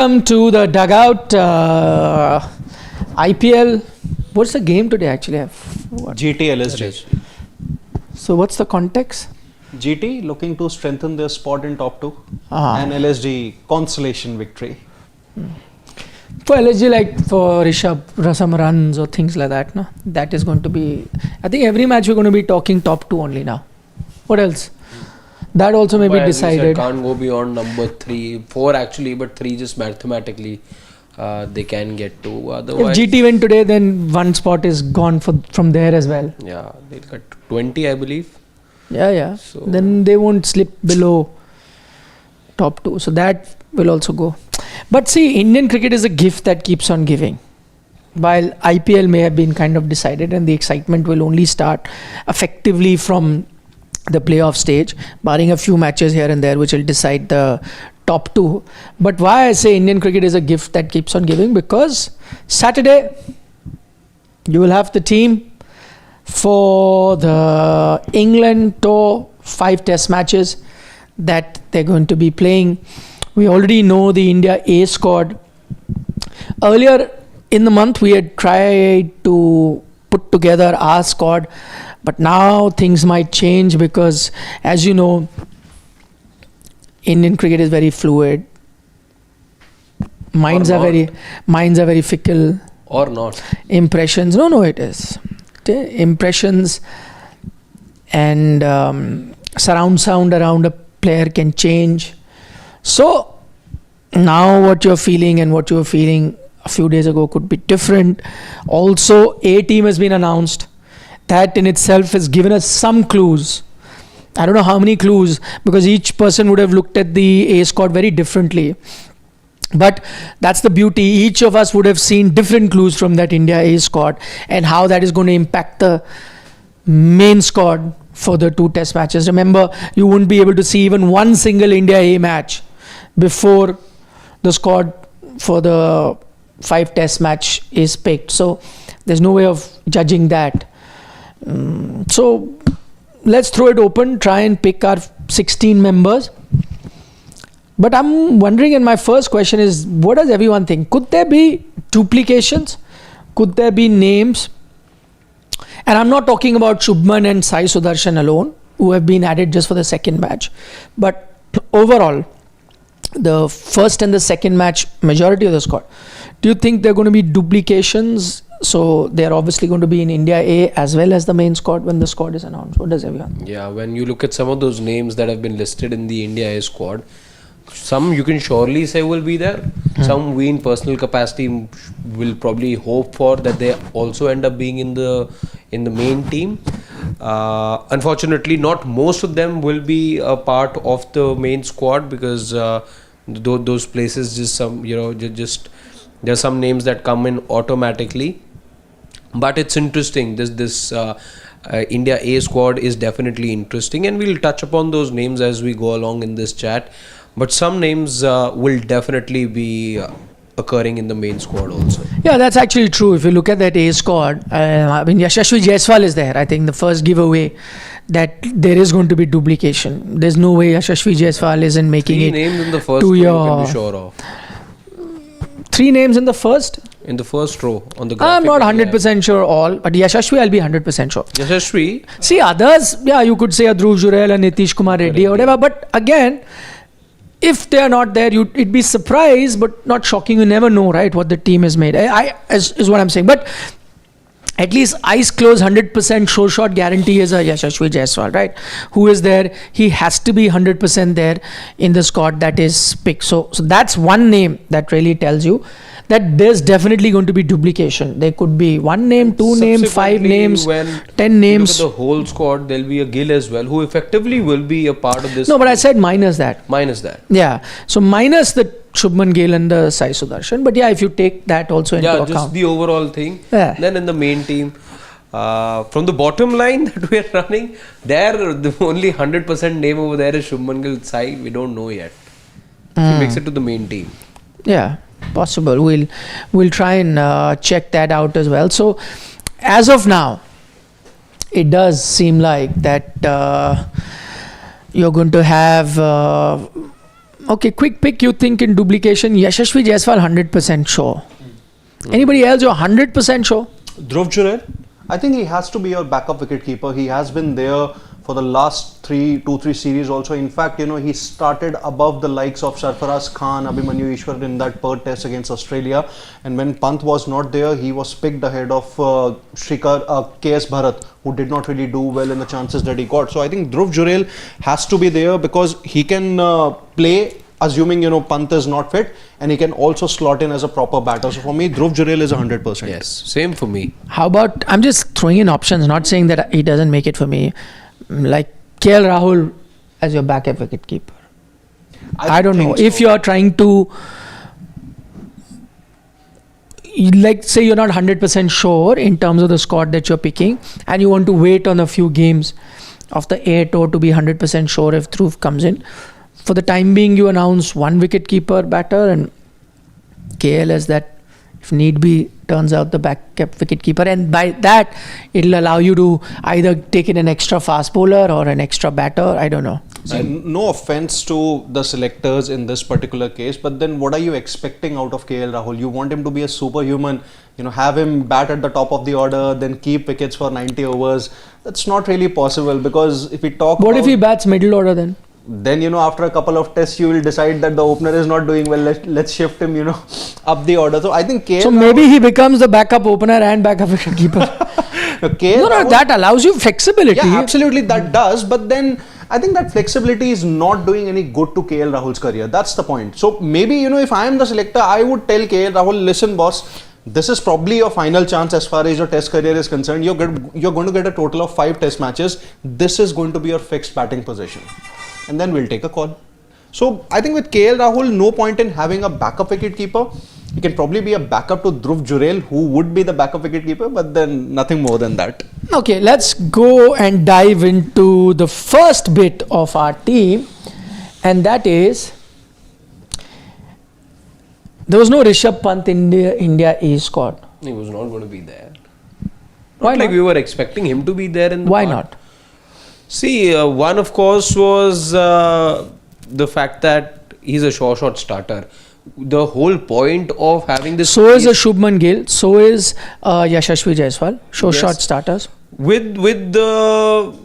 Welcome to the Dugout IPL. What's the game today actually? GT LSG. So what's the context? GT looking to strengthen their spot in top 2 Ah. and LSG consolation victory. For LSG, like for Rishabh, some runs or things like that, no? That is going to be... I think every match we're going to be talking top 2 only now. What else? That also may be But as we said, decided. can't go beyond number 3, 4 actually, but 3 just mathematically they can get to. If Otherwise, GT win today, then one spot is gone from there as well. yeah, they'll get 20, I believe. Yeah. So- Then they won't slip below top 2. So that will also go. But see, Indian cricket is a gift that keeps on giving. While IPL may have been kind of decided and the excitement will only start effectively from the playoff stage, barring a few matches here and there which will decide the top 2. But why I say Indian cricket is a gift that keeps on giving, because Saturday you will have the team for the England tour 5 test matches that they're going to be playing. We already know the India A squad. Earlier in the month we had tried to put together our squad, but now things might change because, as you know, Indian cricket is very fluid. Minds are very fickle. Or not. Impressions, no, it is. Okay? Impressions and surround sound around a player can change. So now what you're feeling and what you were feeling a few days ago could be different. Also, A team has been announced. That in itself has given us some clues. I don't know how many clues, because each person would have looked at the A squad very differently. But that's the beauty. Each of us would have seen different clues from that India A squad and how that is going to impact the main squad for the 2 test matches. Remember, you wouldn't be able to see even one single India A match before the squad for the 5 test match is picked. So there's no way of judging that. So let's throw it open, try and pick our 16 members. But I'm wondering, and my first question is, what does everyone think? Could there be duplications? Could there be names? And I'm not talking about Shubman and Sai Sudarshan alone, who have been added just for the second match. But overall, the first and the second match, majority of the squad, do you think there are going to be duplications? So they're obviously going to be in India A as well as the main squad when the squad is announced. What does everyone? Yeah, when you look at some of those names that have been listed in the India A squad, some you can surely say will be there. Some we in personal capacity will probably hope for that they also end up being in the main team. Unfortunately, not most of them will be a part of the main squad, because those places just there are some names that come in automatically. But it's interesting. This India A squad is definitely interesting, and we'll touch upon those names as we go along in this chat. But some names will definitely be occurring in the main squad also. Yeah, that's actually true. If you look at that A squad, Yashasvi Jaiswal is there. I think the first giveaway that there is going to be duplication. There's no way Yashasvi Jaiswal isn't making 3 it. names in the first to row you your- can be sure of. 3 names in the first? In the first row on the graphic. I'm not that we have. 100% sure all, but Yashasvi I'll be 100% sure. Yashasvi, See, others, yeah, you could say Dhruv Jurel and Nitish Kumar Reddy or whatever, but again, if they are not there, it'd be surprised, but not shocking. You never know, right, what the team has made. Is what I'm saying. But at least eyes closed, 100% sure shot guarantee is a Yashasvi Jaiswal, right? Who is there? He has to be 100% there in the squad that is picked. So that's one name that really tells you that there's definitely going to be duplication. There could be 1 name, 2 names, 5 subsequently, names, when 10 you names. look at the whole squad, there'll be a Gill as well, who effectively will be a part of this. No, but I said minus that. Minus that. Yeah. So minus the Shubman Gill and the Sai Sudarshan. But yeah, if you take that also into Yeah, account. just the overall thing. Yeah. Then in the main team, from the bottom line that we are running, there the only 100% name over there is Shubman Gill. Sai, we don't know yet. He makes it to the main team. Yeah, possible. We'll try and check that out as well. So as of now, it does seem like that you're going to have Okay, quick pick. You think in duplication, Yashasvi Jaiswal 100% sure. Anybody else you're 100% sure? Dhruv Jurel, I think he has to be your backup wicketkeeper. He has been there for the last 2-3 series also. In fact, he started above the likes of Sarfaraz Khan, Abhimanyu Ishwar in that Perth test against Australia. And when Pant was not there, he was picked ahead of KS Bharat, who did not really do well in the chances that he got. So I think Dhruv Jurel has to be there because he can play, assuming Pant is not fit, and he can also slot in as a proper batter. So for me, Dhruv Jurel is 100%. Yes, same for me. How about, I'm just throwing in options, not saying that he doesn't make it for me, like KL Rahul as your backup wicket keeper. I don't know. If you're trying to, like, say you're not 100% sure in terms of the squad that you're picking, and you want to wait on a few games of the A tour to be 100% sure if Dhruv comes in. For the time being, you announce one wicket keeper batter, and KL as that, if need be, turns out the backup wicket keeper, and by that it'll allow you to either take in an extra fast bowler or an extra batter. I don't know. See, no offense to the selectors in this particular case, but then what are you expecting out of KL Rahul? You want him to be a superhuman, have him bat at the top of the order, then keep wickets for 90 overs. That's not really possible, because if we talk What if he bats middle order then? Then after a couple of tests you will decide that the opener is not doing well, let's shift him up the order. So I think KL so maybe he becomes the backup opener and backup wicket keeper. That allows you flexibility. Yeah, absolutely, that does, but then I think that flexibility is not doing any good to KL Rahul's career. That's the point. So maybe if I am the selector, I would tell KL Rahul, listen boss, this is probably your final chance as far as your test career is concerned. You're going to get a total of 5 test matches. This is going to be your fixed batting position, and then we'll take a call. So I think with KL Rahul, no point in having a backup wicket keeper. He can probably be a backup to Dhruv Jurel, who would be the backup wicket keeper, but then nothing more than that. Okay, let's go and dive into the first bit of our team, and that is, there was no Rishabh Pant in the India A squad. He was not going to be there. Why like not? we were expecting him to be there in the Why part. not? See, one of course was the fact that he's a short starter. The whole point of having this... So is a Shubman Gill, so is Yashasvi Jaiswal, short starters. With the...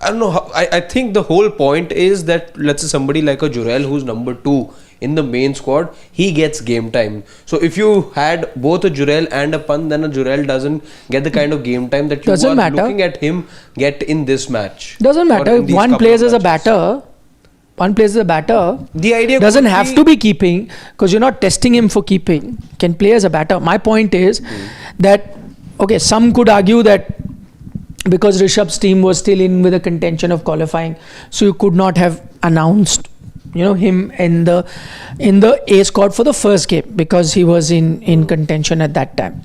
I don't know, I think the whole point is that, let's say somebody like a Jurel who's number 2 in the main squad, he gets game time. So if you had both a Jurel and a Pant, then a Jurel doesn't get the kind of game time that you are looking at him get in this match. Doesn't matter. If one plays as a batter, the idea doesn't have to be keeping, because you're not testing him for keeping. Can play as a batter. My point is that, okay, some could argue that because Rishabh's team was still in with a contention of qualifying, so you could not have announced him in the A squad for the first game because he was in contention at that time.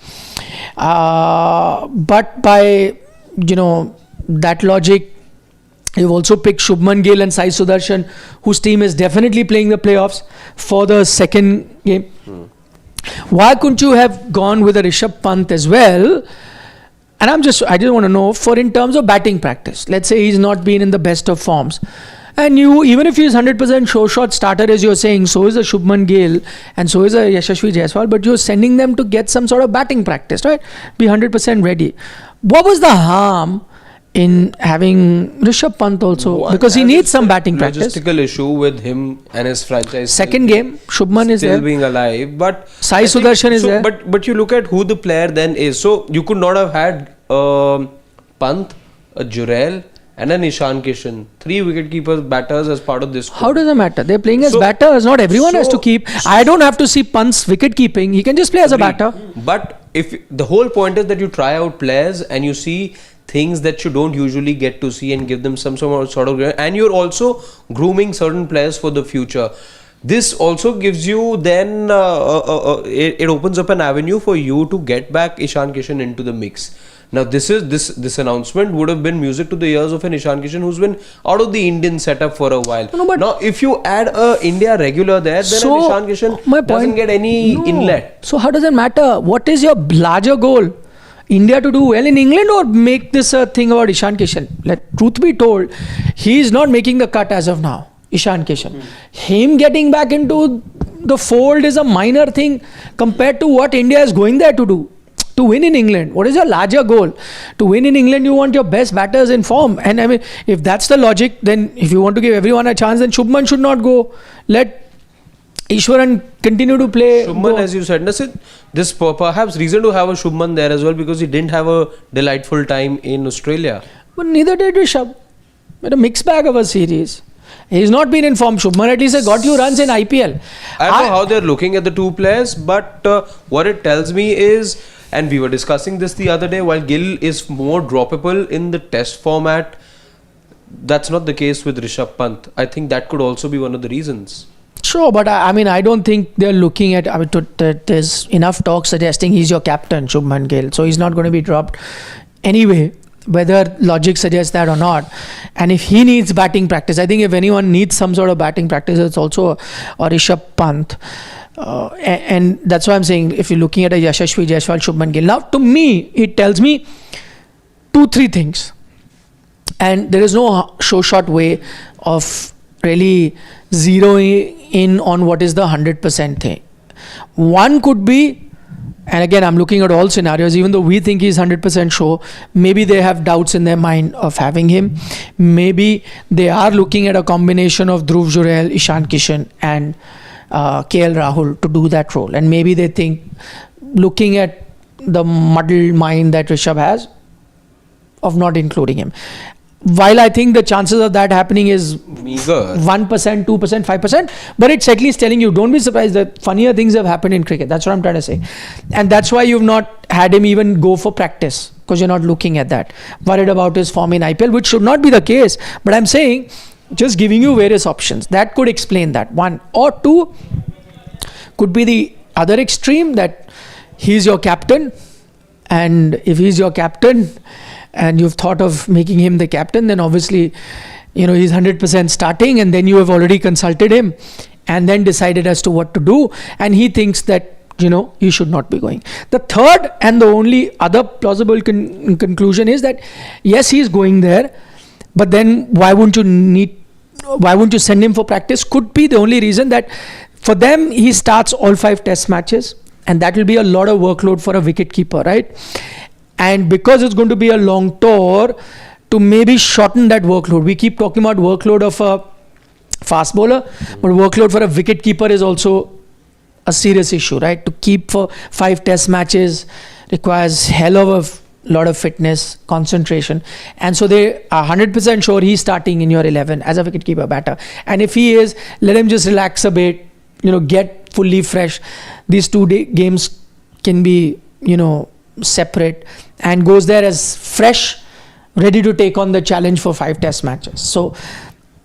But by that logic, you've also picked Shubman Gill and Sai Sudarshan, whose team is definitely playing the playoffs for the second game. Why couldn't you have gone with a Rishabh Pant as well? And I just want to know, for in terms of batting practice, let's say he's not been in the best of forms, and even if he's 100% short starter, as you're saying, so is a Shubman Gill and so is a Yashasvi Jaiswal, but you're sending them to get some sort of batting practice, right? Be 100% ready. What was the harm in having Rishabh Pant also? Because he needs some batting practice. Logistical issue with him and his franchise. Second game, Shubman is there. Still being alive, but Sai Sudarshan is there. But you look at who the player then is. So you could not have had Pant, a Jurel, and an Ishan Kishan, 3 wicketkeepers, batters as part of this squad. How does it matter? They're playing as batters. Not everyone has to keep. I don't have to see Pant's wicket keeping. He can just play as a batter. But if the whole point is that you try out players and you see things that you don't usually get to see and give them some sort of, and you're also grooming certain players for the future. This also gives you then it opens up an avenue for you to get back Ishan Kishan into the mix. Now this announcement would have been music to the ears of an Ishan Kishan who's been out of the Indian setup for a while. Now if you add a India regular there, then an Ishan Kishan doesn't get any inlet. So how does it matter? What is your larger goal? India to do well in England, or make this a thing about Ishan Kishan? Let truth be told, he is not making the cut as of now. Ishan Kishan. Him getting back into the fold is a minor thing compared to what India is going there to do. To win in England, what is your larger goal? To win in England, you want your best batters in form. And I mean, if that's the logic, then if you want to give everyone a chance, then Shubman should not go. Let Ishwaran continue to play. Shubman, as you said, this perhaps reason to have a Shubman there as well, because he didn't have a delightful time in Australia. But neither did Rishabh. But a mixed bag of a series. He's not been in form. Shubman at least has got you runs in IPL. I don't know how they're looking at the two players, but what it tells me is, and we were discussing this the other day, while Gill is more droppable in the test format, that's not the case with Rishabh Pant. I think that could also be one of the reasons. Sure, but I mean, I don't think they're looking at. I mean, there's enough talk suggesting he's your captain, Shubman Gill. So he's not going to be dropped anyway, whether logic suggests that or not. And if he needs batting practice, I think if anyone needs some sort of batting practice, it's also a Rishabh Pant. And that's why I'm saying, if you're looking at a Yashasvi Jaiswal, Shubman Gill. Now, to me, it tells me 2-3 things. And there is no short way of really zeroing in on what is the 100% thing. One could be, and again, I'm looking at all scenarios, even though we think he's 100% sure, maybe they have doubts in their mind of having him. Maybe they are looking at a combination of Dhruv Jurel, Ishan Kishan and KL Rahul to do that role. And maybe they think, looking at the muddled mind that Rishabh has, of not including him. While I think the chances of that happening is meager, 1%, 2%, 5%, but it's at least telling you, don't be surprised that funnier things have happened in cricket. That's what I'm trying to say. And that's why you've not had him even go for practice, because you're not looking at that. Worried about his form in IPL, which should not be the case. But I'm saying, just giving you various options. That could explain that. 1 or 2 could be the other extreme, that he's your captain. And if he's your captain, and you've thought of making him the captain, then obviously, he's 100% starting, and then you have already consulted him and then decided as to what to do, and he thinks that, he should not be going. The third and the only other plausible conclusion is that, yes, he's going there, but then why wouldn't you send him for practice? Could be the only reason that for them, he starts all 5 test matches, and that will be a lot of workload for a wicket keeper, right? And because it's going to be a long tour, to maybe shorten that workload. We keep talking about workload of a fast bowler, but workload for a wicket keeper is also a serious issue, right? To keep for 5 test matches requires hell of a lot of fitness, concentration. And so they are 100% sure he's starting in your 11 as a wicket keeper batter. And if he is, let him just relax a bit, get fully fresh. These 2 games can be, separate, and goes there as fresh, ready to take on the challenge for 5 test matches. So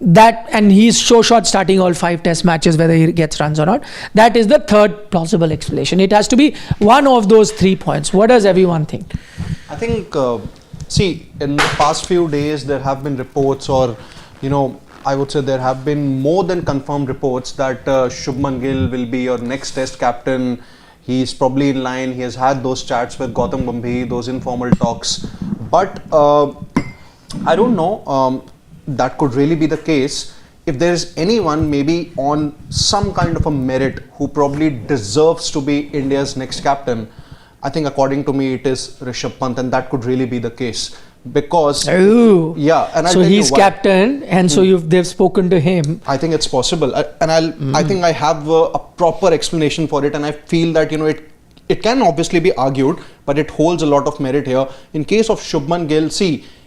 that, and he's sure shot starting all 5 test matches, whether he gets runs or not. That is the third plausible explanation. It has to be one of those 3 points. What does everyone think? I think, in the past few days, there have been reports, or, I would say there have been more than confirmed reports that Shubman Gill will be your next test captain. He's probably in line. He has had those chats with Gautam Gambhir, those informal talks. But I don't know, that could really be the case. If there is anyone maybe on some kind of a merit who probably deserves to be India's next captain, I think according to me it is Rishabh Pant, and that could really be the case. Because and so he's captain, and so they've spoken to him. I think it's possible, I think I have a proper explanation for it, and I feel that it can obviously be argued, but it holds a lot of merit here. In case of Shubman Gill,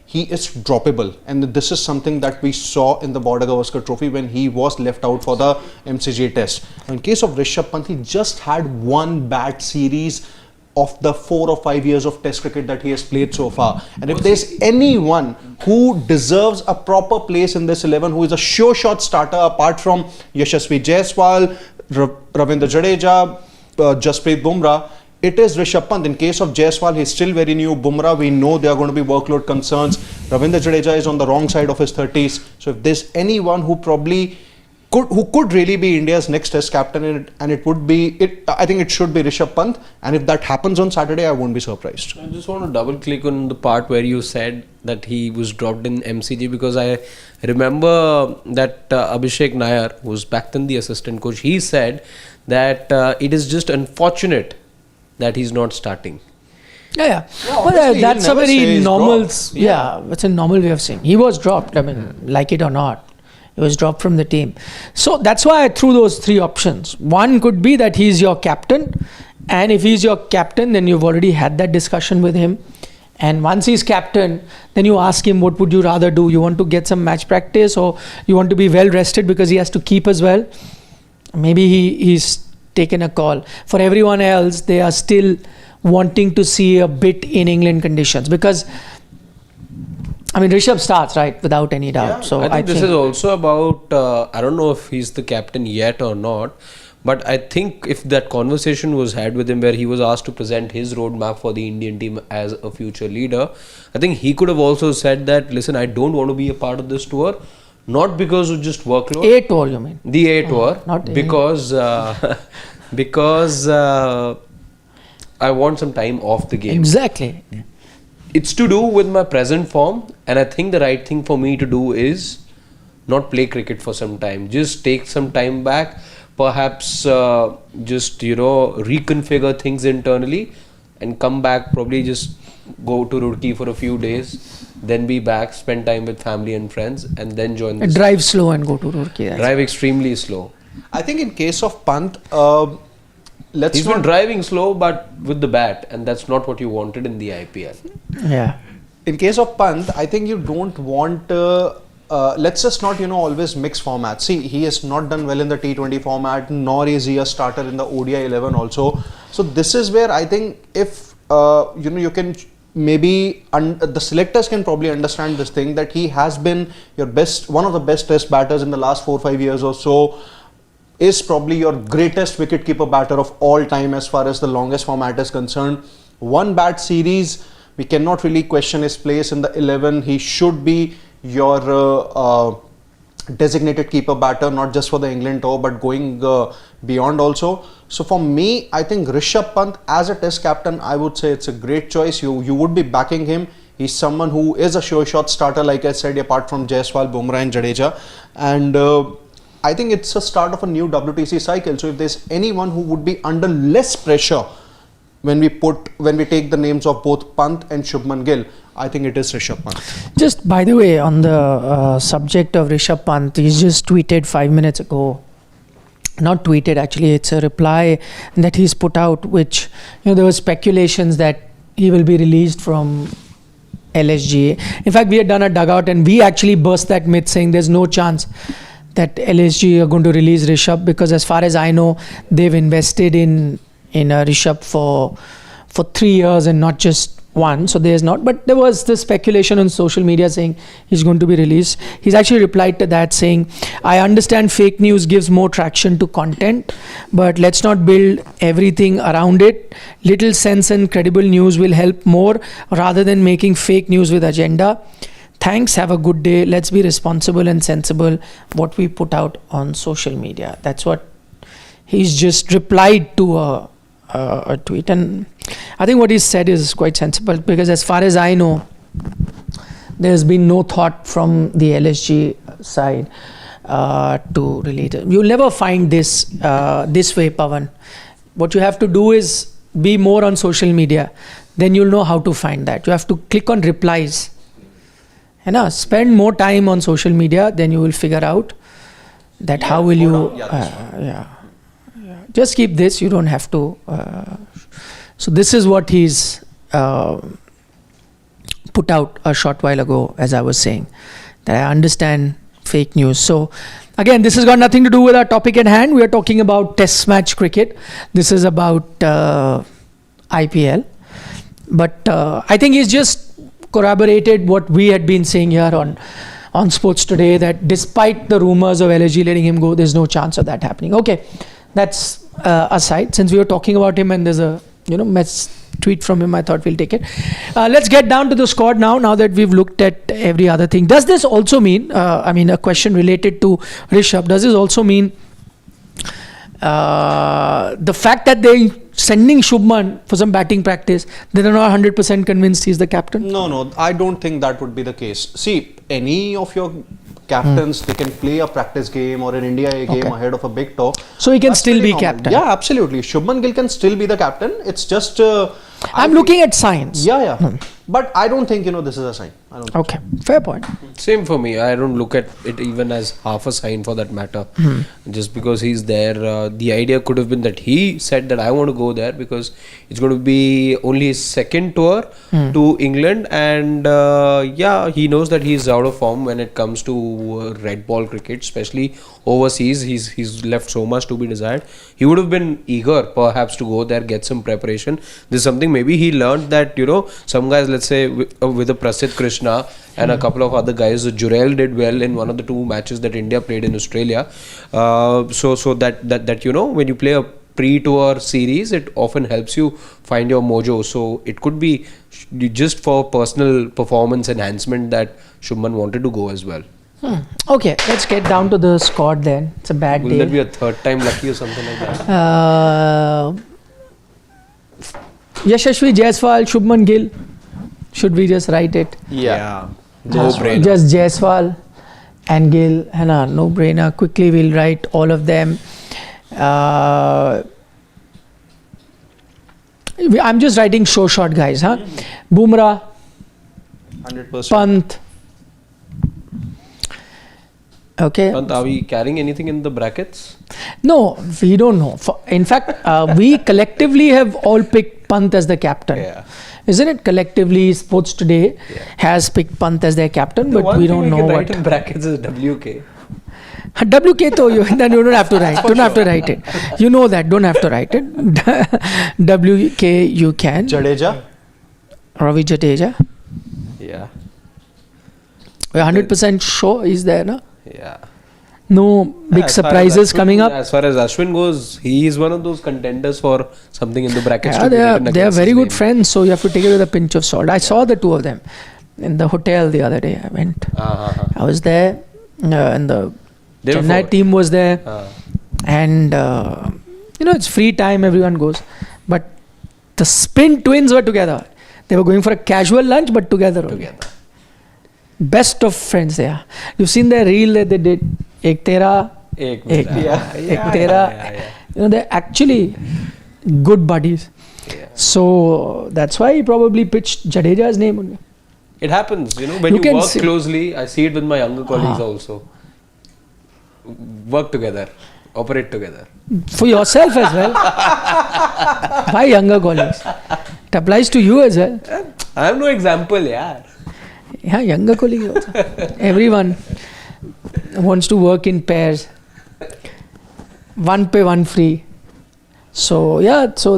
he is droppable, and this is something that we saw in the Border Gavaskar Trophy when he was left out for the MCG test. In case of Rishabh Pant, he just had 1 bad series of the 4 or 5 years of test cricket that he has played so far. And if there's anyone who deserves a proper place in this 11, who is a sure shot starter apart from Yashasvi Jaiswal, Ravindra Jadeja, Jasprit Bumrah, it is Rishabh Pant. In case of Jaiswal, he's still very new. Bumrah, we know there are going to be workload concerns. Ravindra Jadeja is on the wrong side of his 30s. So if there's anyone who probably who could really be India's next Test captain, and it would be I think it should be Rishabh Pant, and if that happens on Saturday, I won't be surprised. I just want to double click on the part where you said that he was dropped in MCG, because I remember that Abhishek Nair, who's back then the assistant coach, he said that it is just unfortunate that he's not starting. Yeah. Well, obviously that's a he'll never say very he's normal. dropped. Yeah, it's a normal way of saying he was dropped. I mean, like it or not, he was dropped from the team. So that's why I threw those three options. One could be that he's your captain, and if he's your captain, then you've already had that discussion with him. And once he's captain, then you ask him, what would you rather do? You want to get some match practice, or you want to be well rested because he has to keep as well? Maybe he's taken a call. For everyone else, they are still wanting to see a bit in England conditions, because I mean Rishabh starts, right, without any doubt. Yeah, So I think this is also about I don't know if he's the captain yet or not, but I think if that conversation was had with him where he was asked to present his roadmap for the Indian team as a future leader, I think he could have also said that, listen, I don't want to be a part of this tour, not because of just workload. A tour, you mean? The A tour, not A. because because I want some time off the game. Exactly. It's to do with my present form, and I think the right thing for me to do is not play cricket for some time. Just take some time back, perhaps just reconfigure things internally, and come back. Probably just go to Roorkee for a few days, then be back, spend time with family and friends, and then join this. Drive slow and go to Roorkee. Drive extremely slow. I think in case of Pant, He's been driving slow, but with the bat, and that's not what you wanted in the IPL. Yeah. In case of Pant, I think you don't want. Let's just not always mix formats. See, he has not done well in the T20 format, nor is he a starter in the ODI 11 also. So this is where I think if you can maybe the selectors can probably understand this thing, that he has been one of the best Test batters in the last 4-5 years or so. Is probably your greatest wicketkeeper batter of all time as far as the longest format is concerned. One bad series, we cannot really question his place in the 11. He should be your designated keeper batter, not just for the England tour, but going beyond also. So for me, I think Rishabh Pant as a Test captain, I would say it's a great choice. You would be backing him. He's someone who is a sure shot starter, like I said, apart from Jaiswal, Bumrah and Jadeja. And I think it's a start of a new WTC cycle. So if there's anyone who would be under less pressure when we take the names of both Pant and Shubman Gill, I think it is Rishabh Pant. Just by the way, on the subject of Rishabh Pant, he's just tweeted 5 minutes ago. Not tweeted, actually, it's a reply that he's put out, which there were speculations that he will be released from LSG. In fact, we had done a dugout and we actually burst that myth, saying there's no chance that LSG are going to release Rishabh, because as far as I know, they've invested in Rishabh for 3 years and not just one. So there's not, but there was this speculation on social media saying he's going to be released. He's actually replied to that saying, I understand fake news gives more traction to content, but let's not build everything around it. Little sense and credible news will help more rather than making fake news with agenda. Thanks, have a good day. Let's be responsible and sensible what we put out on social media. That's what he's just replied to a tweet. And I think what he said is quite sensible, because as far as I know, there's been no thought from the LSG side to relate it. You'll never find this way, Pawan. What you have to do is be more on social media. Then you'll know how to find that. You have to click on replies. Spend more time on social media, then you will figure out that how will you just keep this, you don't have to so this is what he's put out a short while ago, as I was saying, that I understand fake news. So again, this has got nothing to do with our topic at hand. We are talking about Test match cricket. This is about IPL, but I think he's just corroborated what we had been saying here on Sports Today, that despite the rumors of LSG letting him go, there's no chance of that happening. Okay, that's aside. Since we were talking about him and there's a tweet from him. I thought we'll take it. Let's get down to the squad now that we've looked at every other thing. Does this also mean, a question related to Rishabh, does this also mean the fact that they're sending Shubman for some batting practice, they're not 100% convinced he's the captain? No, I don't think that would be the case. See, any of your captains, they can play a practice game or an India A game ahead of a big tour. So he can That's still pretty be normal. captain? Yeah, absolutely. Shubman Gill can still be the captain. It's just... I'm looking at signs. Yeah. But I don't think, this is a sign. I don't think. Okay, fair point. Same for me. I don't look at it even as half a sign for that matter. Just because he's there, the idea could have been that he said that I want to go there because it's going to be only his second tour to England, and he knows that he's out of form when it comes to red ball cricket, especially overseas. He's left so much to be desired. He would have been eager perhaps to go there, get some preparation. This is something maybe he learned that, some guys, let's say with a Prasidh Krishna and a couple of other guys, Jurel did well in one of the 2 matches that India played in Australia. So that when you play a pre-tour series, it often helps you find your mojo. So it could be just for personal performance enhancement that Shubman wanted to go as well. Okay, let's get down to the squad then. It's a bad Will day. that be a third time lucky or something like that? Yashasvi Jaiswal, Shubman Gill. Should we just write it? Yeah. No brainer. Just Jaiswal and Gill. No brainer. Quickly we'll write all of them. I'm just writing show shot guys. Bumrah, 100%. Pant. Okay. Pant, are we carrying anything in the brackets? No, we don't know. In fact, we collectively have all picked Pant as the captain. Yeah. Isn't it? Collectively, Sports Today has picked Pant as their captain, but we don't know what. Write in brackets is WK. WK though, then you don't have to write. Don't have to write it. You know that. Don't have to write it. WK you can. Jadeja. Ravi Jadeja. Yeah. We're 100% sure he's there, no? Yeah. No big As far as surprises Ashwin- coming up. As far as Ashwin goes, he is one of those contenders for something in the brackets. Yeah, to be written they are against very his good name. friends, so you have to take it with a pinch of salt. I saw the 2 of them in the hotel the other day. I went. I was there, and the Day Chennai before. team was there, Ah. and it's free time. Everyone goes, but the Spin Twins were together. They were going for a casual lunch, but together. only. Best of friends they are. You've seen their reel that they did. Ek tera, Ek ek mera. mera. Ek tera. They're actually good buddies. Yeah. So that's why he probably pitched Jadeja's name only. It happens, when You you can work see- closely. I see it with my younger colleagues also. Work together, operate together. For yourself as well. Why younger colleagues? It applies to you as well. I have no example, yeah. Yeah, younger colleagues also. Everyone wants to work in pairs. One pay, one free. So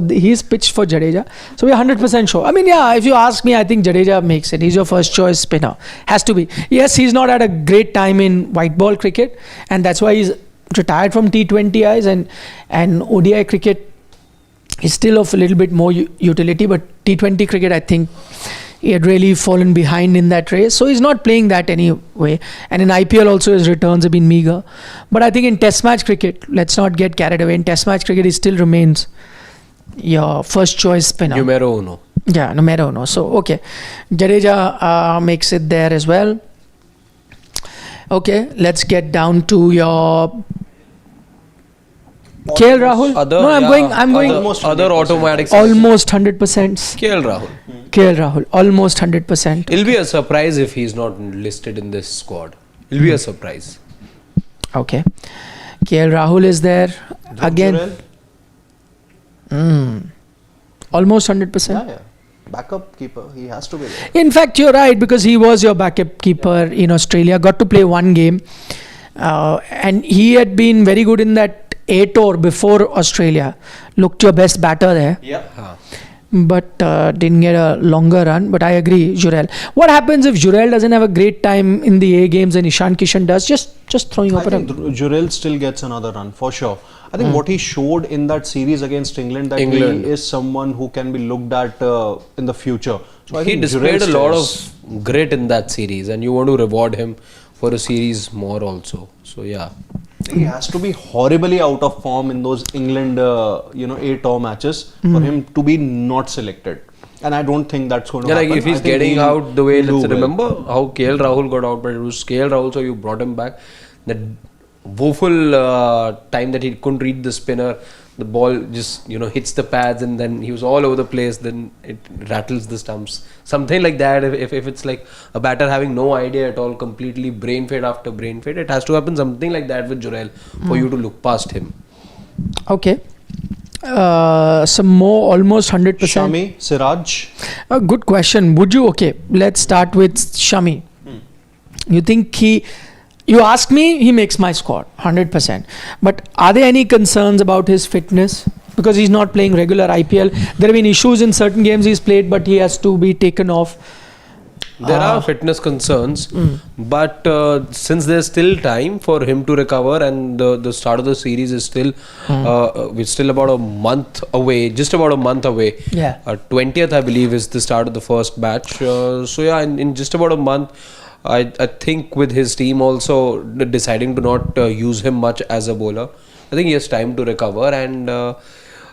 he's pitched for Jadeja. So we're 100% sure. If you ask me, I think Jadeja makes it. He's your first choice spinner. Has to be. Yes, he's not had a great time in white ball cricket, and that's why he's retired from T20 eyes, and ODI cricket is still of a little bit more utility, but T20 cricket, I think he had really fallen behind in that race. So he's not playing that anyway. And in IPL also his returns have been meager. But I think in Test match cricket, let's not get carried away. In Test match cricket, he still remains your first choice spinner. Numero uno. Yeah, numero uno. So, okay. Jadeja makes it there as well. Okay, let's get down to your KL Rahul. I'm going Other automatic. almost 100%. KL Rahul. KL Rahul, almost 100%. It'll be a surprise if he's not listed in this squad. It'll be a surprise. Okay. KL Rahul is there again. Almost 100%. Yeah. Backup keeper. He has to be there. In fact, you're right, because he was your backup keeper in Australia. Got to play one game. And he had been very good in that A tour before Australia. Looked your best batter there. Yeah. but didn't get a longer run. But I agree, Jurel. What happens if Jurel doesn't have a great time in the A games and Ishan Kishan does? Just throwing I up think Jurel still gets another run for sure. I think what he showed in that series against England, that he is someone who can be looked at in the future. So I He think displayed a Jurel lot stays. of grit in that series, and you want to reward him for a series more also. So yeah. He has to be horribly out of form in those England, A-tour matches for him to be not selected. And I don't think that's going to Yeah, happen. like if he's I think getting he'll out the way, do let's well. remember how KL Rahul got out, but it was KL Rahul, so you brought him back. That woeful time that he couldn't read the spinner, the ball just hits the pads, and then he was all over the place. Then it rattles the stumps, something like that. If it's like a batter having no idea at all, completely brain fade after brain fade, it has to happen something like that with Jurel for you to look past him. Okay. Some more, almost 100%. Shami, Siraj. A good question. Would you? Okay, let's start with Shami. You think you ask me, he makes my squad 100%. But are there any concerns about his fitness? Because he's not playing regular IPL. There have been issues in certain games he's played, but he has to be taken off. There are fitness concerns, but since there's still time for him to recover, and the start of the series is still, we're still about a month away, just about a month away. Yeah. 20th, I believe, is the start of the first batch. So yeah, in just about a month, I think with his team also deciding to not use him much as a bowler, I think he has time to recover. And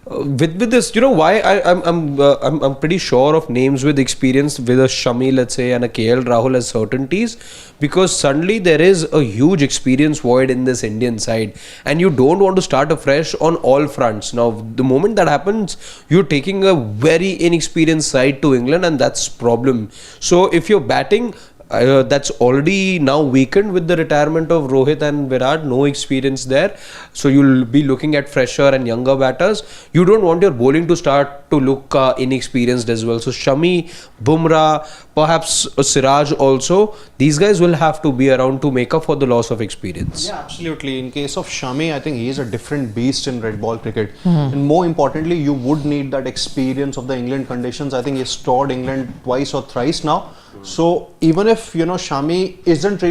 with this, why I'm pretty sure of names with experience with a Shami, let's say, and a KL Rahul as certainties, because suddenly there is a huge experience void in this Indian side, and you don't want to start afresh on all fronts. Now, the moment that happens, you're taking a very inexperienced side to England, and that's problem. So if you're batting, that's already now weakened with the retirement of Rohit and Virat, no experience there. So you'll be looking at fresher and younger batters. You don't want your bowling to start to look inexperienced as well. So Shami, Bumrah, perhaps Siraj also, these guys will have to be around to make up for the loss of experience. Yeah, absolutely. In case of Shami, I think he is a different beast in red ball cricket. And more importantly, you would need that experience of the England conditions. I think he's toured England twice or thrice now. So even if Shami doesn't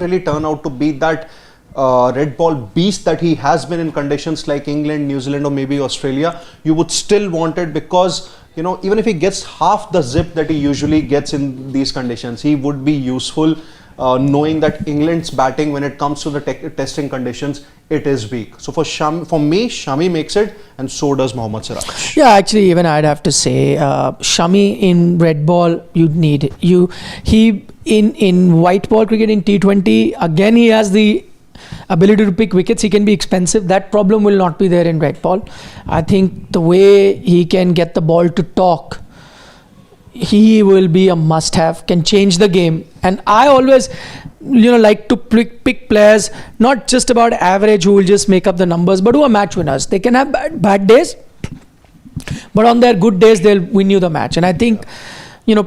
really turn out to be that red ball beast that he has been in conditions like England, New Zealand, or maybe Australia, you would still want it, because even if he gets half the zip that he usually gets in these conditions, he would be useful, knowing that England's batting, when it comes to the testing conditions, it is weak. So for me, Shami makes it, and so does Mohammad Siraj. Yeah, actually, even I'd have to say, Shami in red ball, you'd need he in white ball cricket in T20. Again, he has the ability to pick wickets. He can be expensive. That problem will not be there in red ball. I think the way he can get the ball to talk, he will be a must-have. Can change the game. And I always like to pick players not just about average who will just make up the numbers, but who are match winners. They can have bad days, but on their good days they'll win you the match. And I think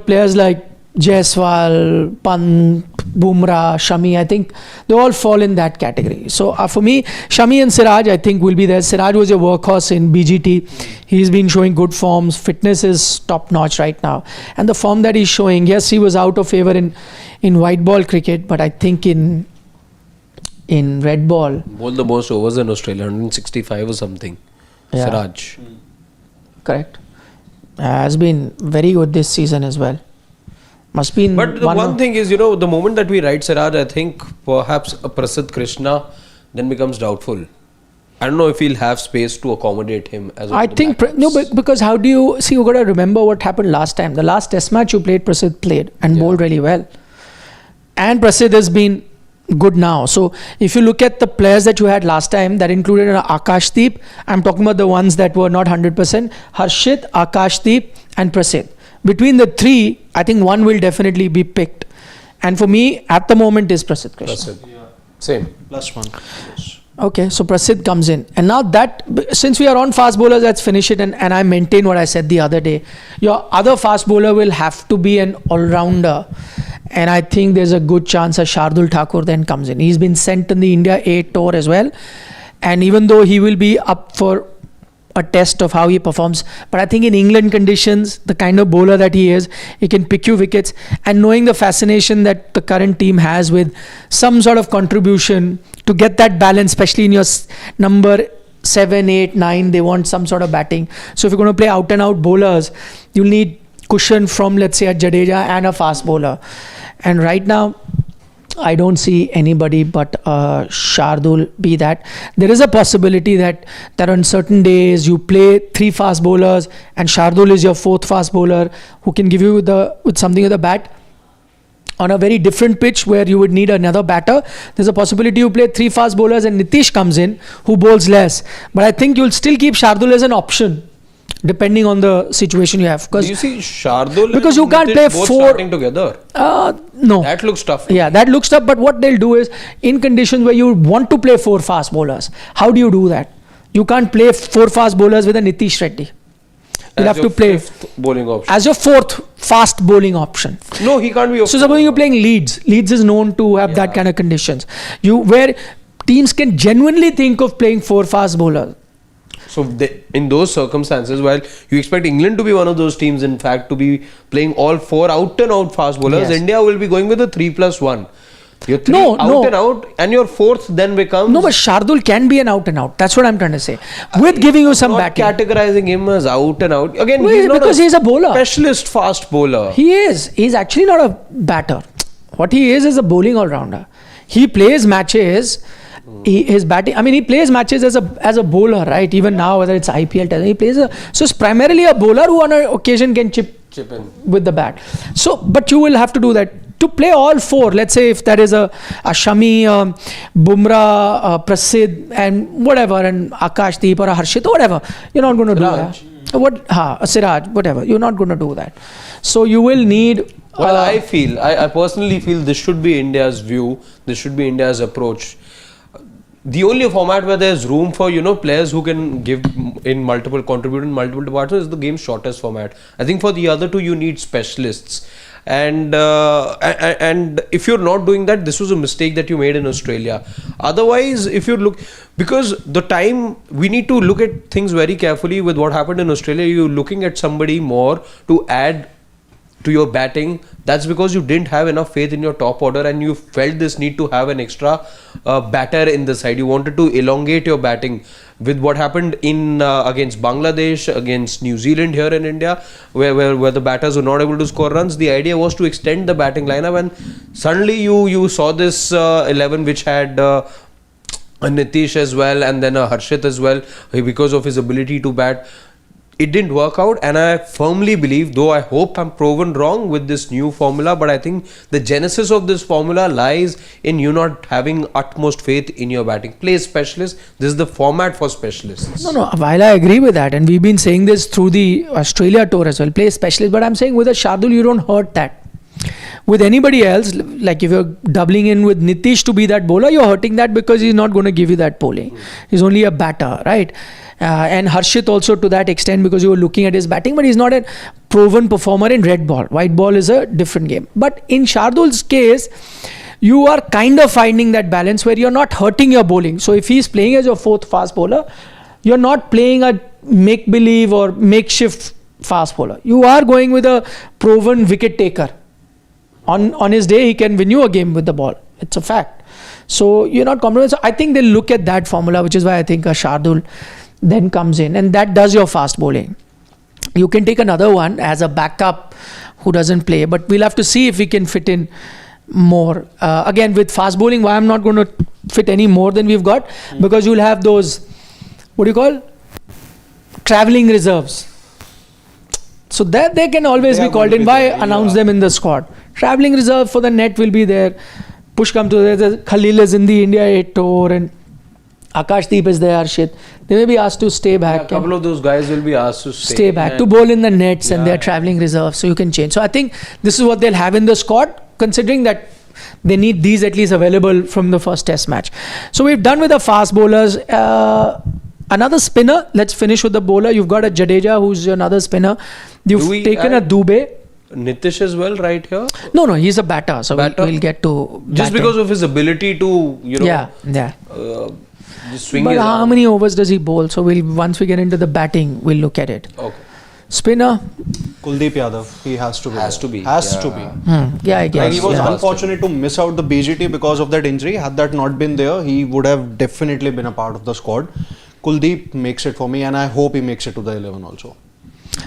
players like Jaiswal, Pant, Bumrah, Shami, I think they all fall in that category. So for me, Shami and Siraj, I think, will be there. Siraj was a workhorse in BGT. He's been showing good forms. Fitness is top notch right now, and the form that he's showing, yes, he was out of favor in white ball cricket, but I think in red ball, Bowled the most overs in Australia, 165 or something. Yeah. Siraj. correct, has been very good this season as well. Must be. But the one thing is, the moment that we write Siraj, I think perhaps a Prasidh Krishna then becomes doubtful. I don't know if he'll have space to accommodate him as I think because how do you see? You got to remember what happened last time. The last Test match you played, Prasidh played and bowled really well, and Prasidh has been good now. So if you look at the players that you had last time, that included Akashdeep. I'm talking about the ones that were not 100%. Harshit, Akashdeep, and Prasidh. Between the three, I think one will definitely be picked. And for me, at the moment, is Prasidh Krishna. Prasidh. Yeah. Same. +1. Yes. Okay, so Prasidh comes in. And now that, since we are on fast bowlers, let's finish it. And I maintain what I said the other day. Your other fast bowler will have to be an all-rounder. And I think there's a good chance that Shardul Thakur then comes in. He's been sent in the India A tour as well. And even though he will be up for a test of how he performs. But I think in England conditions, the kind of bowler that he is, he can pick you wickets. And knowing the fascination that the current team has with some sort of contribution to get that balance, especially in your number 7, 8, 9, they want some sort of batting. So if you're going to play out and out bowlers, you'll need cushion from, let's say, a Jadeja and a fast bowler. And right now, I don't see anybody but Shardul be that. There is a possibility that on certain days you play 3 fast bowlers and Shardul is your 4th fast bowler who can give you with something with a bat. On a very different pitch where you would need another batter, there's a possibility you play 3 fast bowlers and Nitish comes in who bowls less. But I think you'll still keep Shardul as an option, depending on the situation you have. Do you see Shardul because and you can't Nitish play both 4 starting together? No. That looks tough. Yeah, that looks tough. But what they'll do is, in conditions where you want to play 4 fast bowlers, how do you do that? You can't play 4 fast bowlers with a Nitish Reddy. You'll have to play 5th bowling option. as your 4th fast bowling option. No, he can't be. So suppose you're playing Leeds. Leeds is known to have that kind of conditions. Where teams can genuinely think of playing 4 fast bowlers. So in those circumstances, while you expect England to be one of those teams, in fact, to be playing all 4 out and out fast bowlers, Yes. India will be going with a 3+1. Your 3 No, out no. and out, and your 4th then becomes. No, but Shardul can be an out and out. That's what I'm trying to say. With giving you some not batting. categorizing him as out and out. Again, Well, he's not because he's a bowler. specialist fast bowler. He is. He's actually not a batter. What he is a bowling all-rounder. He plays matches. His batting. I mean, he plays matches as a bowler, right? Even now, whether it's IPL, he plays so it's primarily a bowler who on an occasion can chip in with the bat. So, but you will have to do that to play all 4. Let's say if there is a Shami, Bumrah, Prasidh, and whatever, and Akashdeep or a Harshit or whatever, you're not going to do Siraj. that. A Siraj, whatever. You're not going to do that. So you will need. Well, I personally feel this should be India's view. This should be India's approach. The only format where there's room for players who can contribute in multiple departments is the game's shortest format. I think for the other 2 you need specialists, and if you're not doing that, this was a mistake that you made in Australia. Otherwise, if you look, because the time we need to look at things very carefully with what happened in Australia, you're looking at somebody more to add to your batting. That's because you didn't have enough faith in your top order and you felt this need to have an extra batter in the side. You wanted to elongate your batting. With what happened in against Bangladesh, against New Zealand here in India, where the batters were not able to score runs, the idea was to extend the batting lineup, and suddenly you saw this 11 which had a Nitish as well and then a Harshit as well, because of his ability to bat. It didn't work out, and I firmly believe, though I hope I'm proven wrong with this new formula, but I think the genesis of this formula lies in you not having utmost faith in your batting. Play specialists. This is the format for specialists. No, while I agree with that, and we've been saying this through the Australia tour as well, play specialist, but I'm saying with a Shardul, you don't hurt that. With anybody else, like if you're doubling in with Nitish to be that bowler, you're hurting that because he's not going to give you that bowling. He's only a batter, right? And Harshit also to that extent, because you were looking at his batting, but he's not a proven performer in red ball. White ball is a different game. But in Shardul's case, you are kind of finding that balance where you're not hurting your bowling. So if he's playing as your 4th fast bowler, you're not playing a make-believe or makeshift fast bowler. You are going with a proven wicket taker. On his day, he can win you a game with the ball. It's a fact. So you're not compromised. So I think they'll look at that formula, which is why I think a Shardul then comes in, and that does your fast bowling. You can take another one as a backup who doesn't play, but we'll have to see if we can fit in more. Again, with fast bowling, why I'm not going to fit any more than we've got, because you'll have those, what do you call, travelling reserves. So that they can always be called in. Why announce them in the squad? Travelling reserve for the net will be there. Push come to there. Khalil is in the India 8 tour, and Akashdeep is there, Harshit. They may be asked to stay back. A couple of those guys will be asked to stay back, to bowl in the nets, and they're travelling reserve, so you can change. So I think this is what they'll have in the squad, considering that they need these at least available from the first test match. So we've done with the fast bowlers. Another spinner. Let's finish with the bowler. You've got a Jadeja, who's another spinner. You've taken a Dubey. Nitish as well, right here? No, he's a batter, so we'll get to just batting. because of his ability to, Just swing But his how arm. many overs does he bowl? So once we get into the batting, we'll look at it. Okay. Spinner, Kuldeep Yadav, he has to be. Has there. to be, Has yeah. to be. yeah, I guess. Like he was yeah. unfortunate to miss out the BGT because of that injury. Had that not been there, he would have definitely been a part of the squad. Kuldeep makes it for me, and I hope he makes it to the 11 also.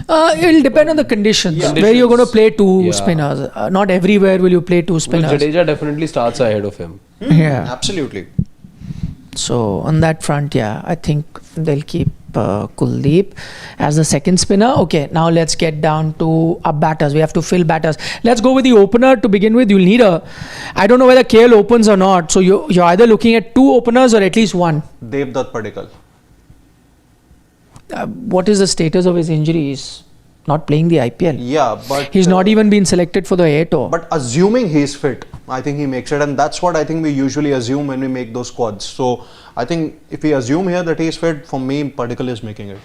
It'll depend on the conditions. Yeah. Where you're going to play two Yeah. spinners. Not everywhere will you play two Well, spinners. Jadeja definitely starts ahead of him. Yeah. Absolutely. So on that front, yeah, I think they'll keep Kuldeep as the second spinner. Okay, now let's get down to our batters. We have to fill batters. Let's go with the opener to begin with. You'll need I don't know whether KL opens or not. So you're either looking at two openers or at least one. Devdutt Padikkal. What is the status of his injury? He's not playing the IPL. Yeah, but He's not even been selected for the A tour. But assuming he's fit, I think he makes it, and that's what I think we usually assume when we make those squads. So I think if we assume here that he's fit, for me, Padikkal is making it.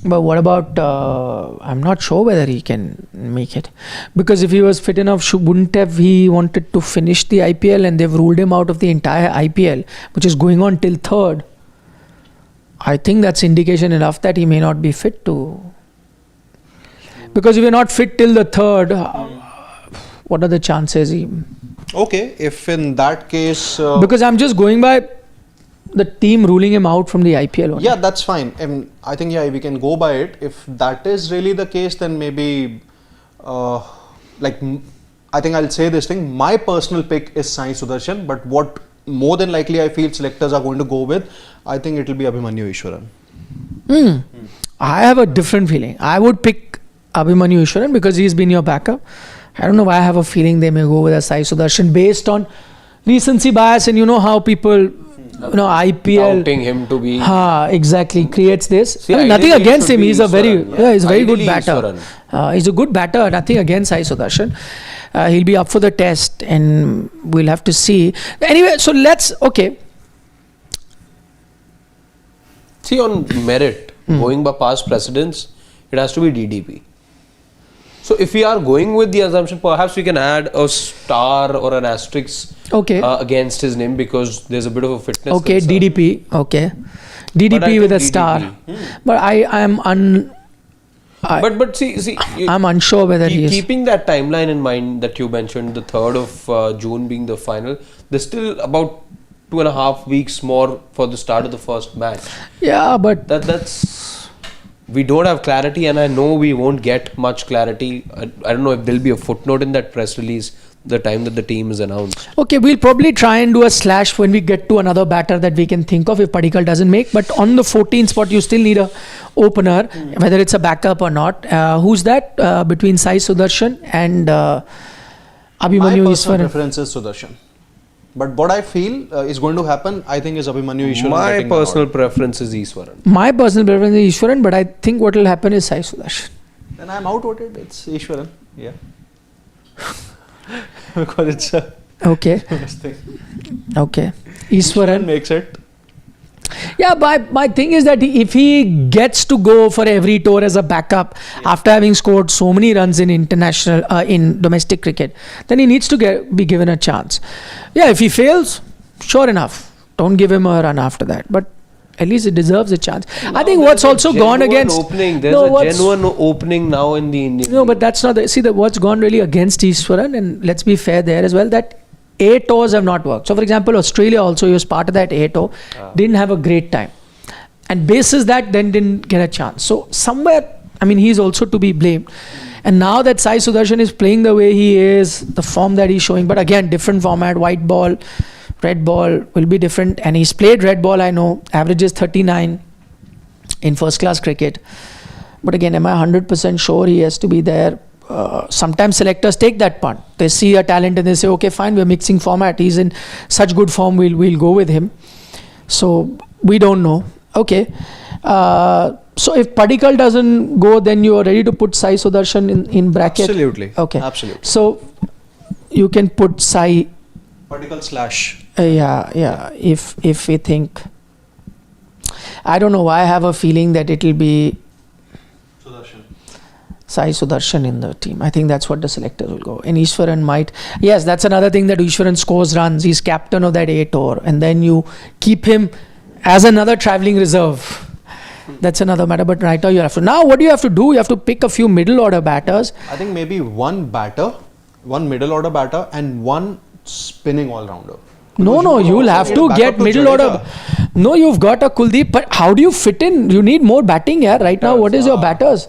But what about, I'm not sure whether he can make it. Because if he was fit enough, wouldn't have he wanted to finish the IPL, and they've ruled him out of the entire IPL, which is going on till 3rd. I think that's indication enough that he may not be fit to. Because if you're not fit till the 3rd, what are the chances? Okay, if in that case... Because I'm just going by the team ruling him out from the IPL only. yeah, that's fine. And I think, yeah, we can go by it. If that is really the case, then maybe... I think I'll say this thing. My personal pick is Sai Sudarshan, but what more than likely I feel selectors are going to go with, I think it will be Abhimanyu Ishwaran. I have a different feeling. I would pick Abhimanyu Ishwaran because he's been your backup. I don't know why I have a feeling they may go with a Sai Sudarshan based on recency bias, and you know how people, IPL. Doubting him to be. Exactly, creates this. See, Nothing ideally it against should him. be He's a Ishwaran, he's a very good Ideally batter. Ishwaran. He's a good batter. Nothing against Sai Sudarshan. He'll be up for the test, and we'll have to see. Anyway, so okay. See, on merit, going by past precedents, it has to be DDP. So if we are going with the assumption, perhaps we can add a star or an asterisk against his name because there's a bit of a fitness Okay, concern. DDP. Okay. DDP with a star. But I am But see, I'm unsure whether he is. Keeping that timeline in mind that you mentioned, the 3rd of June being the final, there's still about 2.5 weeks more for the start of the first match. Yeah, but That's we don't have clarity, and I know we won't get much clarity. I don't know if there'll be a footnote in that press release the time that the team is announced. okay, we'll probably try and do a slash when we get to another batter that we can think of if Padikkal doesn't make. But on the 14th spot, you still need a opener, whether it's a backup or not. Who's that? Between Sai Sudarshan and My Abhimanyu personal Ishwaran. preference is Sudarshan. But what I feel is going to happen, I think, is Abhimanyu Ishwaran. My getting the personal nod. preference is Ishwaran. My personal preference is Ishwaran, but I think what will happen is Sai Sudarshan. Then I'm outvoted. It's Ishwaran. Yeah. Because it's a Okay. thing. Okay. Ishwaran. makes it. Yeah, my thing is that if he gets to go for every tour as a backup after having scored so many runs in in domestic cricket, then he needs to be given a chance. Yeah, if he fails, sure enough, don't give him a run after that. But at least he deserves a chance. I think what's also gone against There's a genuine opening now in the Indian. No, but that's not what's gone really against Ishwaran, and let's be fair there as well, that A tours have not worked. So for example, Australia also, he was part of that A tour, didn't have a great time, and basis that then didn't get a chance. So somewhere, he's also to be blamed. And now that Sai Sudarshan is playing the way he is, the form that he's showing, but again, different format, white ball, red ball will be different, and he's played red ball, I know, averages 39 in first class cricket. But again, am I 100% sure he has to be there? Sometimes selectors take that punt. They see a talent and they say, okay, fine, we're mixing format. He's in such good form, we'll go with him. So we don't know. Okay. So if Padikkal doesn't go, then you are ready to put Sai Sudarshan in bracket? Absolutely. Okay. Absolutely. So you can put Sai. Padikkal slash. Yeah. If we think. I don't know why I have a feeling that it will be Sai Sudarshan in the team. I think that's what the selectors will go. And Ishwaran might. Yes, that's another thing, that Ishwaran scores runs. He's captain of that A tour. And then you keep him as another travelling reserve. That's another matter. But right now you have to. Now what do you have to do? You have to pick a few middle order batters. I think maybe one batter, one middle order batter, and one spinning all rounder. No, you'll have to get middle order. No, you've got a Kuldeep, but how do you fit in? You need more batting here. Right now, what is your batters?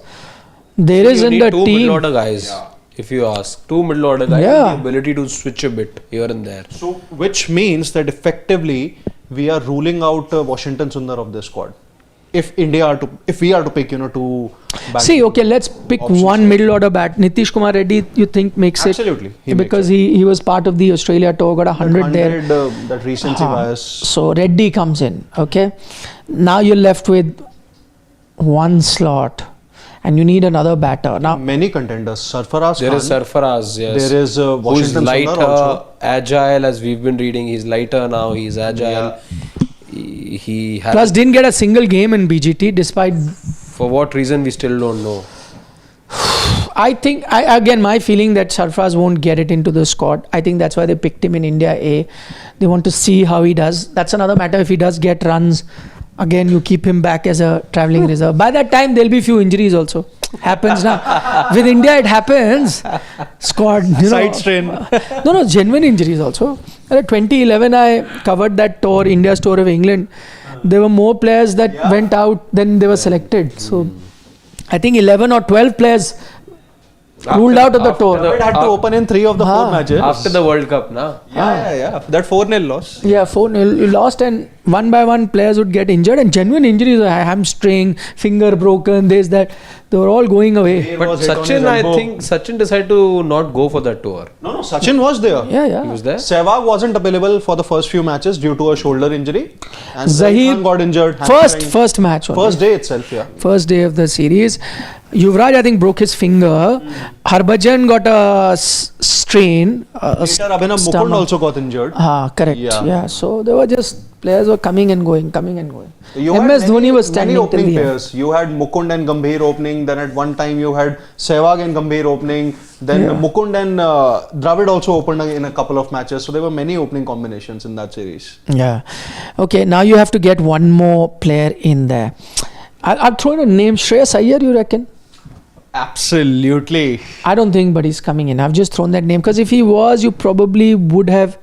There is in the two team. middle order guys. If you ask, two middle order guys Yeah. have the ability to switch a bit here and there. So, which means that effectively we are ruling out Washington Sundar of this squad. If we are to pick, two. See, okay, let's pick options one here. middle order bat. Nitish Kumar Reddy, you think makes Absolutely, it? he Because makes he was part of the Australia tour, got 100 there. That recency bias. So Reddy comes in, okay. Now you're left with one slot, and you need another batter. Now Many contenders. Sarfaraz There Khan. is Sarfaraz, yes. There is who's Washington lighter, Sundar also. agile, as we've been reading. He's lighter now. He's agile. He has. plus didn't get a single game in BGT despite. For what reason we still don't know. I think again my feeling that Sarfraz won't get it into the squad. I think that's why they picked him in India A. They want to see how he does. That's another matter. If he does get runs, again you keep him back as a travelling reserve. By that time there'll be few injuries also. Happens now. With India it happens. Squad, Side strain. No, genuine injuries also. 2011 I covered that tour, India's tour of England. There were more players that went out than they were selected. So I think 11 or 12 players ruled out of the tour. Dravid had to open in 3 of the 4 matches. After the World Cup, na? Yeah. That 4-0 loss. Yeah, 4-0. You lost, and one by one players would get injured, and genuine injuries, hamstring, finger broken, this, that, they were all going away. But Sachin, I think Sachin decided to not go for that tour. No, Sachin was there. Yeah. He was there. Sehwag wasn't available for the first few matches due to a shoulder injury. And Zahid Khan got injured. First match. Only. First day itself, yeah. First day of the series. Yuvraj, I think, broke his finger. Harbhajan got a strain. Later, Abhinav Mukund also got injured. Correct. Yeah. Yeah. So there were just players were coming and going. You had MS Dhoni was standing many till opening the end. pairs. You had Mukund and Gambhir opening. Then at one time you had Sehwag and Gambhir opening. Then Mukund and Dravid also opened in a couple of matches. So there were many opening combinations in that series. Yeah. Okay. Now you have to get one more player in there. I'll throw in a name. Shreyas Iyer, you reckon? Absolutely. I don't think, but he's coming in. I've just thrown that name because if he was, you probably would have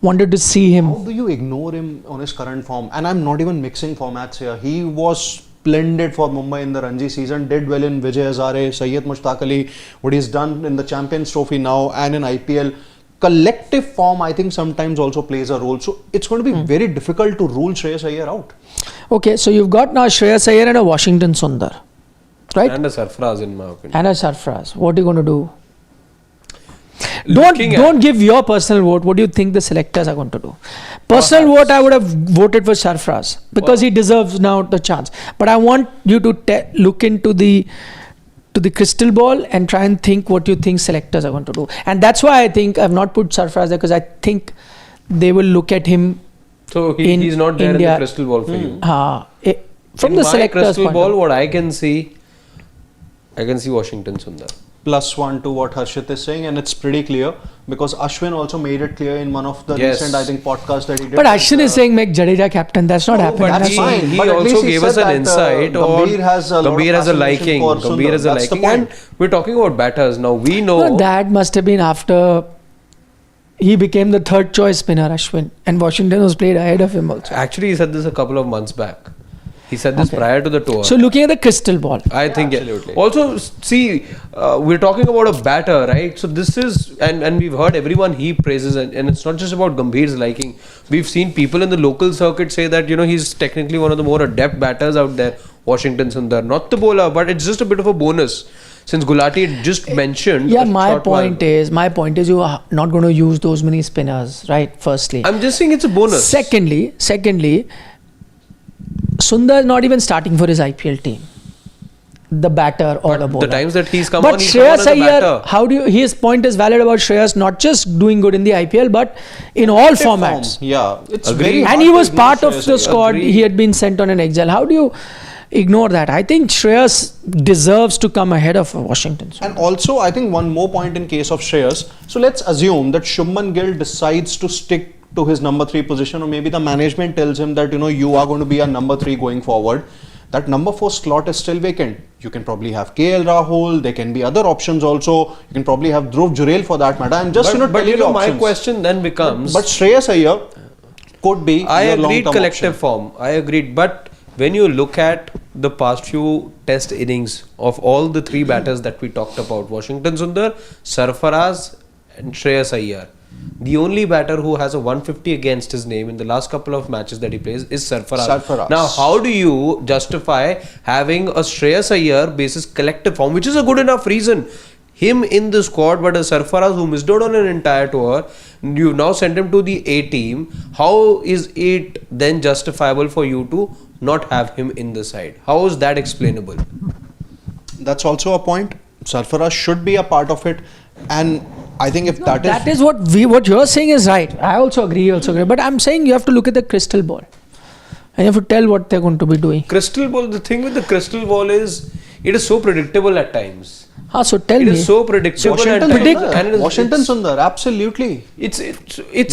wanted to see him. How do you ignore him on his current form? And I'm not even mixing formats here. He was splendid for Mumbai in the Ranji season, did well in Vijay Hazare, Syed Mushtaq Ali, what he's done in the Champions Trophy now and in IPL. Collective form, I think, sometimes also plays a role. So it's going to be very difficult to rule Shreyas Iyer out. Okay, so you've got now Shreyas Iyer and a Washington Sundar, right? And a Sarfaraz, in my opinion. And a Sarfraz. What are you going to do? Looking Don't give your personal vote. What do you think the selectors are going to do? Personal vote, I would have voted for Sarfraz because he deserves now the chance. But I want you to look into the crystal ball and try and think what you think selectors are going to do. And that's why I think I've not put Sarfraz there, because I think they will look at him. So he's not there in the crystal ball for you. From in the my selectors' crystal point ball, of view. what I can see Washington Sundar. +1 to what Harshit is saying, and it's pretty clear because Ashwin also made it clear in one of the recent, I think, podcasts that he did. But Ashwin is saying make Jadeja captain. That's not happening. But That's he, fine. he But at least also he gave said us an that, insight on Gambhir has a lot of Gambhir has a fascination liking. for Gambhir Sundar. has a That's the liking. And point. we're talking about batters now. We know No, that must have been after he became the third choice spinner, Ashwin, and Washington was played ahead of him also. Actually, he said this a couple of months back. He said this prior to the tour. So looking at the crystal ball, I think absolutely. Also, see, we're talking about a batter, right? So this is, and we've heard everyone he praises, and it's not just about Gambhir's liking. We've seen people in the local circuit say that he's technically one of the more adept batters out there, Washington Sundar, not the bowler, but it's just a bit of a bonus. Since Gulati had just mentioned, yeah. My point is, you are not going to use those many spinners, right? Firstly, I'm just saying it's a bonus. Secondly, Sundar is not even starting for his IPL team, the batter or the bowler. The times that he's come but on, he's come on as Shreyas a Iyer, batter. how do you? His point is valid about Shreyas not just doing good in the IPL, but in all formats. Yeah, it's Agreed. very hard And he to was ignore part of Shreyas the Iyer. squad. Agreed. He had been sent on an exile. How do you ignore that? I think Shreyas deserves to come ahead of Washington. And also, I think one more point in case of Shreyas. So let's assume that Shubman Gill decides to stick to his number 3 position, or maybe the management tells him that, you are going to be a number 3 going forward. That number 4 slot is still vacant. You can probably have KL Rahul. There can be other options also. You can probably have Dhruv Jurel for that matter. I'm just, but telling you my options. question then becomes. But Shreyas Iyer could be. I your agreed long-term collective option. form. I agreed. But when you look at the past few test innings of all the 3 batters that we talked about, Washington Sundar, Sarfaraz and Shreyas Iyer, the only batter who has a 150 against his name in the last couple of matches that he plays is Sarfaraz. Now, how do you justify having a Shreyas Iyer basis collective form, which is a good enough reason, him in the squad, but a Sarfaraz who missed out on an entire tour, you now send him to the A team. How is it then justifiable for you to not have him in the side? How is that explainable? That's also a point. Sarfaraz should be a part of it, and I think if that is what you're saying is right. I also agree. But I'm saying you have to look at the crystal ball, and you have to tell what they're going to be doing. Crystal ball. The thing with the crystal ball is it is so predictable at times. So tell me. It is so predictable Washington at times. Sundar. Washington Sundar, absolutely. It's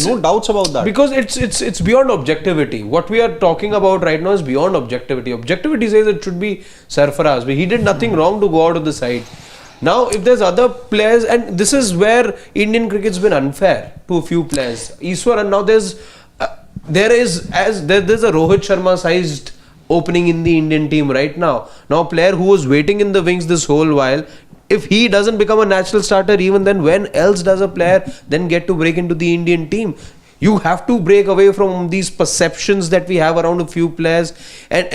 no doubts about that. Because it's beyond objectivity. What we are talking about right now is beyond objectivity. Objectivity says it should be Sarfaraz, but he did nothing wrong to go out of the side. Now, if there's other players, and this is where Indian cricket's been unfair to a few players. Ishwar, and now there's a Rohit Sharma sized opening in the Indian team right now. Now, a player who was waiting in the wings this whole while, if he doesn't become a natural starter, even then, when else does a player then get to break into the Indian team? You have to break away from these perceptions that we have around a few players, and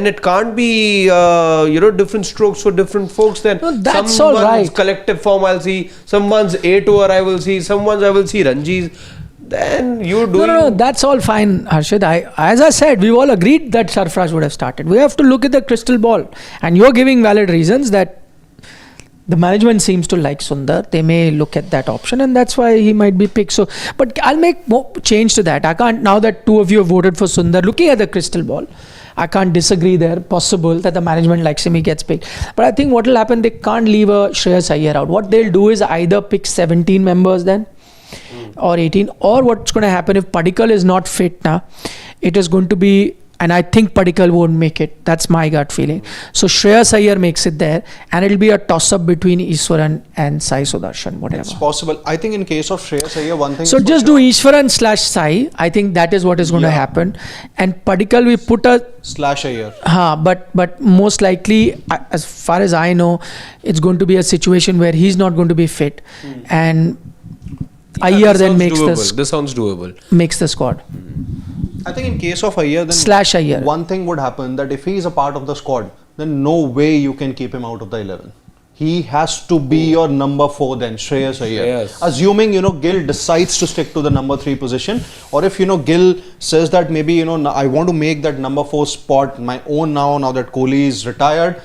it can't be different strokes for different folks. Then no, that's all right. Collective form I'll see, someone's A tour I will see, someone's I will see Ranjis. Then you do. No, that's all fine, Harshit. As I said, we all agreed that Sarfaraz would have started. We have to look at the crystal ball, and you're giving valid reasons that the management seems to like Sundar. They may look at that option, and that's why he might be picked. So, but I'll make more change to that. I can't, now that 2 of you have voted for Sundar, looking at the crystal ball, I can't disagree there. Possible that the management likes him, he gets picked. But I think what will happen, they can't leave a Shreyas Iyer out. What they'll do is either pick 17 members then, or 18, or what's going to happen if Padikkal is not fit now, it is going to be, and I think Padikkal won't make it. That's my gut feeling. So Shreyas Iyer makes it there, and it'll be a toss-up between Ishwaran and Sai Sudarshan, whatever. It's possible. I think in case of Shreyas Iyer, one thing. So just do Ishwaran / Sai. I think that is what is going to happen. And Padikkal, we put a /Iyer. But most likely, as far as I know, it's going to be a situation where he's not going to be fit, and Iyer then makes this sounds doable. Makes the squad. I think in case of Iyer, then /Iyer. one thing would happen, that if he is a part of the squad, then no way you can keep him out of the 11. He has to be your number 4 then, Shreyas Iyer. Yes. Assuming, Gill decides to stick to the number 3 position, or if, Gill says that maybe, I want to make that number 4 spot my own now that Kohli is retired.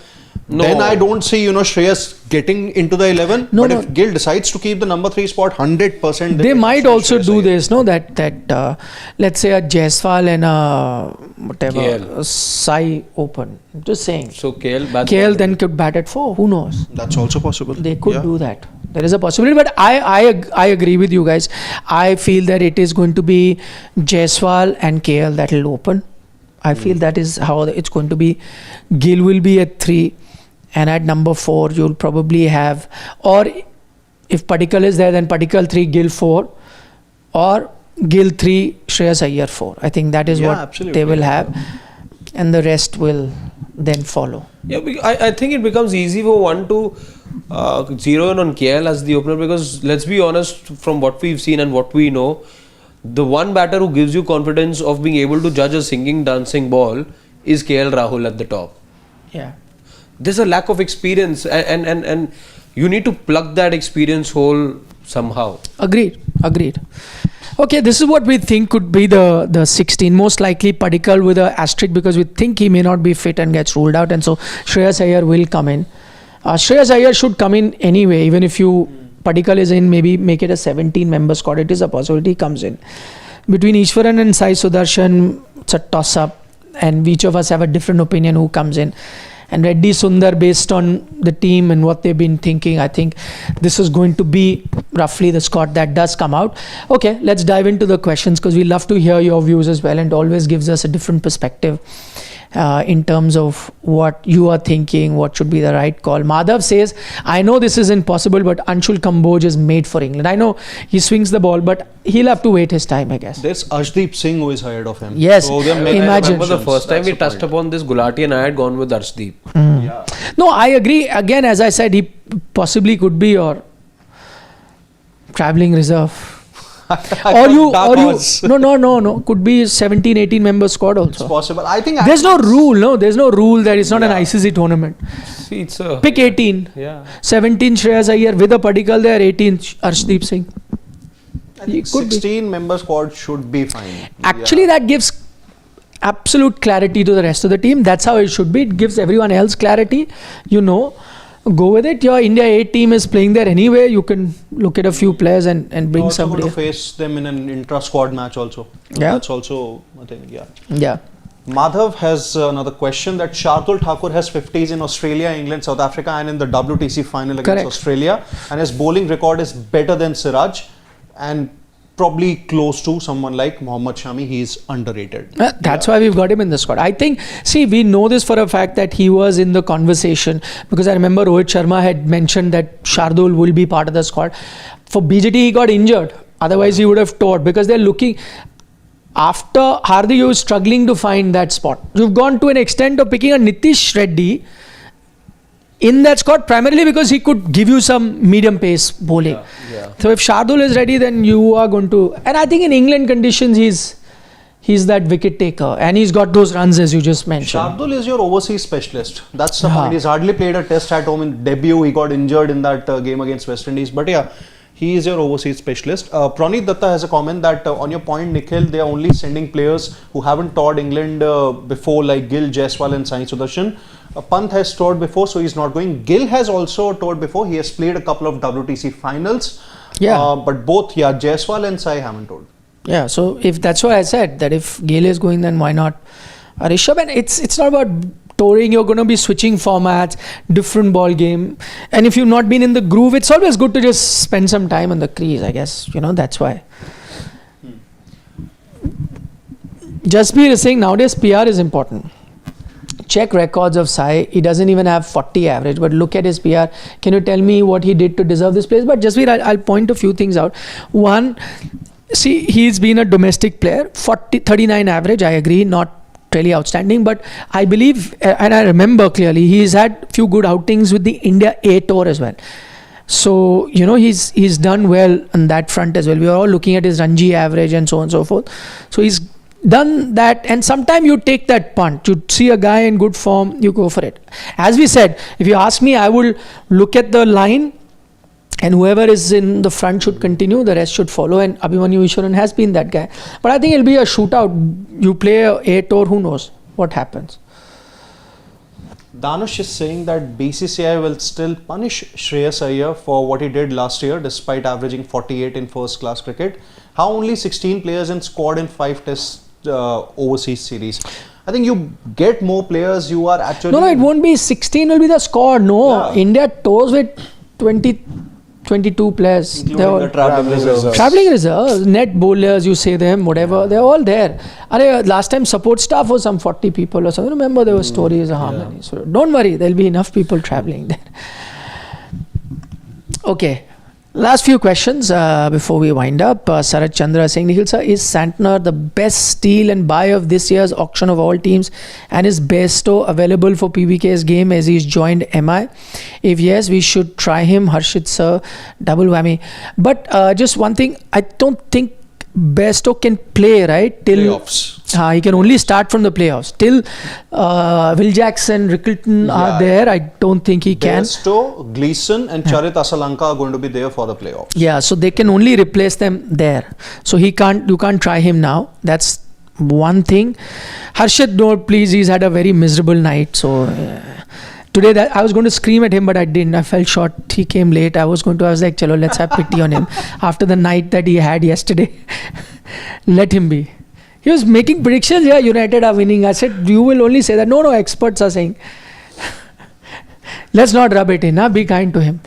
No. Then I don't see, Shreyas getting into the 11. No, but if Gill decides to keep the number 3 spot, 100%. They might also do this, that let's say a Jaiswal and a whatever, Sai open. I'm just saying. So KL then could bat at 4. Who knows? That's also possible. They could do that. There is a possibility, but I agree with you guys. I feel that it is going to be Jaiswal and KL that will open. I feel that is how it's going to be. Gill will be at 3. And at number 4, you'll probably have, or if Padikkal is there, then Padikkal 3, Gill 4, or Gill 3, Shreyas Iyer 4. I think that is what they will have, and the rest will then follow. Yeah, I think it becomes easy for one to zero in on KL as the opener, because let's be honest, from what we've seen and what we know, the one batter who gives you confidence of being able to judge a singing, dancing ball is KL Rahul at the top. Yeah. There's a lack of experience, and you need to plug that experience hole somehow. Agreed. Okay, this is what we think could be the 16. Most likely Padikkal with an asterisk, because we think he may not be fit and gets ruled out, and so Shreyas Iyer will come in. Shreyas Iyer should come in anyway, even if Padikkal is in, maybe make it a 17-member squad. It is a possibility he comes in. Between Ishwaran and Sai Sudarshan, it's a toss-up, and each of us have a different opinion who comes in. And Reddy Sundar, based on the team and what they've been thinking, I think this is going to be roughly the squad that does come out. Okay, let's dive into the questions because we love to hear your views as well, and it always gives us a different perspective in terms of what you are thinking, what should be the right call. Madhav says, I know this is impossible, but Anshul Kamboj is made for England. I know he swings the ball, but he'll have to wait his time, I guess. There's Arshdeep Singh who is ahead of him. Yes, so imagine. I remember the first time we touched upon this, Gulati and I had gone with Arshdeep. Yeah. No, I agree. Again, as I said, he possibly could be your travelling reserve. or you no could be 17-18 member squad also. It's possible. I think there's no rule that it's not an ICC tournament. See, it's a Pick 18. Yeah. 17 Shreyas Iyer with a Padikkal there, 18 Arshdeep Singh. I think 16 member squad should be fine. Actually, that gives absolute clarity to the rest of the team. That's how it should be. It gives everyone else clarity. Go with it. Your India A team is playing there anyway. You can look at a few players and bring also somebody. going to face them in an intra-squad match also. Yeah. That's also, I think, Yeah. Madhav has another question that Shardul Thakur has 50s in Australia, England, South Africa and in the WTC final against Correct. Australia, and his bowling record is better than Siraj and probably close to someone like Mohammad Shami. He is underrated. That's why we've got him in the squad. I think, we know this for a fact that he was in the conversation because I remember Rohit Sharma had mentioned that Shardul will be part of the squad. For BJT, he got injured. Otherwise, he would have toured because they're looking. After Hardik, you were struggling to find that spot. You've gone to an extent of picking a Nitish Reddy in that squad primarily because he could give you some medium pace bowling. Yeah. So if Shardul is ready, then you are going to. And I think in England conditions, he's that wicket taker, and he's got those runs as you just mentioned. Shardul is your overseas specialist. That's the point. He's hardly played a test at home in debut. He got injured in that game against West Indies. But yeah, he is your overseas specialist. Praneet Datta has a comment that on your point, Nikhil, they are only sending players who haven't toured England before, like Gill, Jaiswal and Sai Sudarshan. Pant has toured before, so he's not going. Gill has also toured before. He has played a couple of WTC finals. Yeah. But both, Jaiswal and Sai haven't toured. Yeah, so if that's why I said that if Gale is going, then why not Rishabh? And it's not about touring. You're going to be switching formats, different ball game, and if you've not been in the groove, it's always good to just spend some time on the crease. I guess that's why. Jaspir is saying nowadays PR is important. Check records of Sai. He doesn't even have 40 average, but look at his PR. Can you tell me what he did to deserve this place? But Jaspir, I'll point a few things out. One, see, he's been a domestic player, 39 average, I agree, not really outstanding, but I believe, and I remember clearly, he's had few good outings with the India A tour as well. So, he's done well on that front as well. We are all looking at his Ranji average and so on and so forth. So he's done that, and sometimes you take that punt. You see a guy in good form, you go for it. As we said, if you ask me, I will look at the line, and whoever is in the front should continue, the rest should follow, and Abhimanyu Ishwaran has been that guy. But I think it'll be a shootout. You play a tour, who knows what happens. Danush is saying that BCCI will still punish Shreyas Iyer for what he did last year despite averaging 48 in first class cricket. How only 16 players in squad in 5 tests overseas series? I think you get more players, you are actually... No, it won't be 16 will be the squad. No, Yeah. India tours with 22 players. Including the travelling reserves. Travelling reserves, net bowlers, you say them, whatever, they're all there. Last time support staff was some 40 people or something. Remember there were stories of how many. So don't worry, there'll be enough people travelling there. Okay, last few questions before we wind up. Sarat Chandra saying, Nikhil sir, is Santner the best steal and buy of this year's auction of all teams, and is Bairstow available for PBK's game as he's joined MI? If yes, we should try him. Harshit sir, double whammy. But just one thing, I don't think Bairstow can play, right? Till Playoffs. He can only start from the playoffs. Till Will Jackson, Rickleton are there, I don't think he can. Bairstow, Gleeson and Charit Asalanka are going to be there for the playoffs. Yeah, so they can only replace them there. So you can't try him now. That's one thing. Harshit, no, please, he's had a very miserable night. So today I was going to scream at him, but I didn't. I fell short. He came late. I was like, chalo, let's have pity on him. After the night that he had yesterday, let him be. He was making predictions, United are winning. I said, you will only say that. No, experts are saying. Let's not rub it in, be kind to him.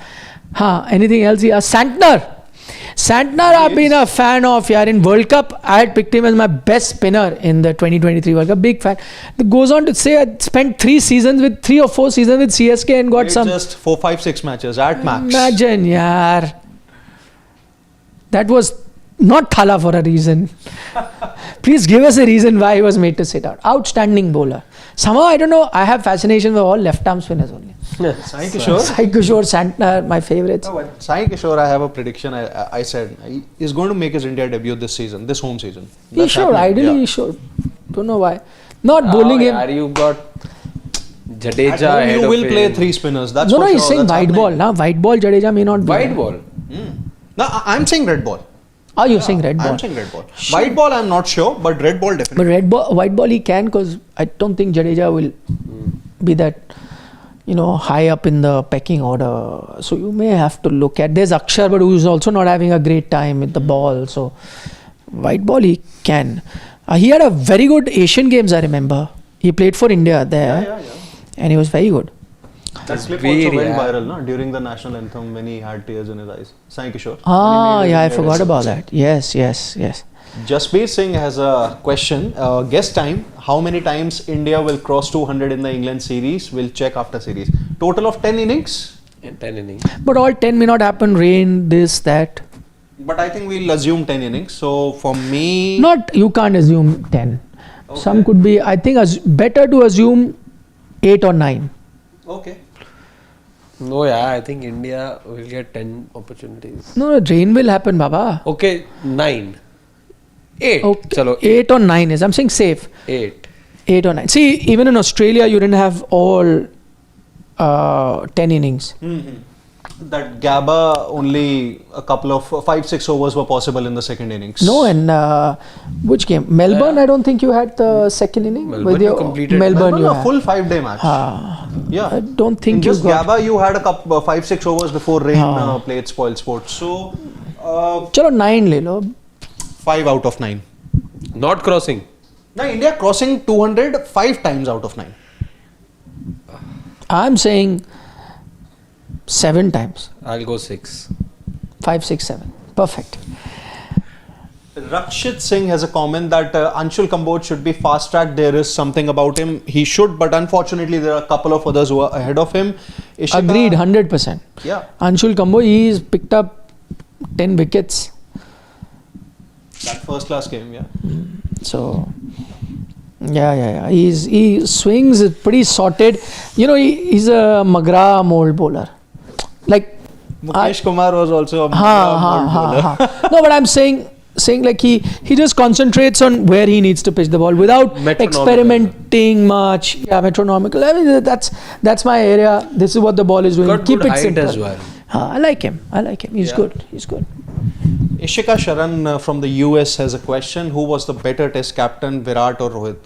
Anything else? Santner. Santner, I've been a fan of. Yeah, in World Cup, I had picked him as my best spinner in the 2023 World Cup. Big fan. It goes on to say I spent 3 or 4 seasons with CSK and got Played some. just 4, 5, 6 matches at max. Imagine, yaar. That was not Thala for a reason. Please give us a reason why he was made to sit out. Outstanding bowler. Somehow, I don't know, I have fascination with all left-arm spinners only. Sai Kishore. Sai Kishore, Santner, my favorites. No, but Sai Kishore, I have a prediction. I said he's going to make his India debut this season, this home season. He should, ideally he should. Don't know why. Not bowling him. You got Jadeja At home, ahead you of will play him. 3 spinners. That's No, for he's sure. saying That's white ball. happening. Now, white ball, Jadeja may not be. White there. ball. No, I'm saying red ball. Oh, you're saying red ball. I'm saying red ball. White ball, I'm not sure, but red ball But definitely. white ball he can, because I don't think Jadeja will be that, high up in the pecking order. So you may have to look at. There's Akshar, but who's also not having a great time with the ball. So white ball he can. He had a very good Asian Games, I remember. He played for India there, Yeah. and he was very good. That clip Weird, also went yeah. viral, no? During the national anthem when he had tears in his eyes. Sai Kishore. Ah, When he made yeah, I his forgot India about debut. that. Yes. Jaspreet Singh has a question. Guess time. How many times India will cross 200 in the England series? We'll check after series. Total of 10 innings. In 10 innings. But all 10 may not happen. Rain, this, that. But I think we'll assume 10 innings. So for me, You can't assume 10. Okay. Some could be, I think, better to assume 8 or 9. okay. No, yeah, I think India will get 10 opportunities. No, rain will happen, Baba. Okay, 9. 8. Okay. Chalo, 8 or 9 is, I'm saying safe. 8. 8 or 9. See, even in Australia, you didn't have all 10 innings. That Gabba, only a couple of 5-6 overs were possible in the second innings. No, and which game? Melbourne, I don't think you had the second inning. Melbourne With you your- completed. Melbourne, you a had. full 5-day match. Yeah. I don't In think you just got. Gabba, you had a couple 5-6 overs before rain played spoil sports. So, Chalo, 9 le lo. 5 out of 9. Not crossing. Now, India crossing 200 5 times out of 9. I'm saying 7 times. I'll go 6. 5, 6, 7. Perfect. Rakshit Singh has a comment that Anshul Kamboj should be fast tracked. There is something about him. He should, but unfortunately, there are a couple of others who are ahead of him. Ishika, Agreed, 100%. Yeah. Anshul Kambo, he's picked up 10 wickets. That first class game, yeah. So, yeah. He swings pretty sorted. He's a Magra mold bowler. Like, Mukesh Kumar was also a ha. No, but I'm saying like he just concentrates on where he needs to pitch the ball without Metronomical. experimenting much. Yeah, metronomical. I mean, that's my area. This is what the ball is doing. Got Keep good it height simple. as well. I like him. He's Yeah. good. He's good. Ishika Sharan from the US has a question. Who was the better test captain, Virat or Rohit?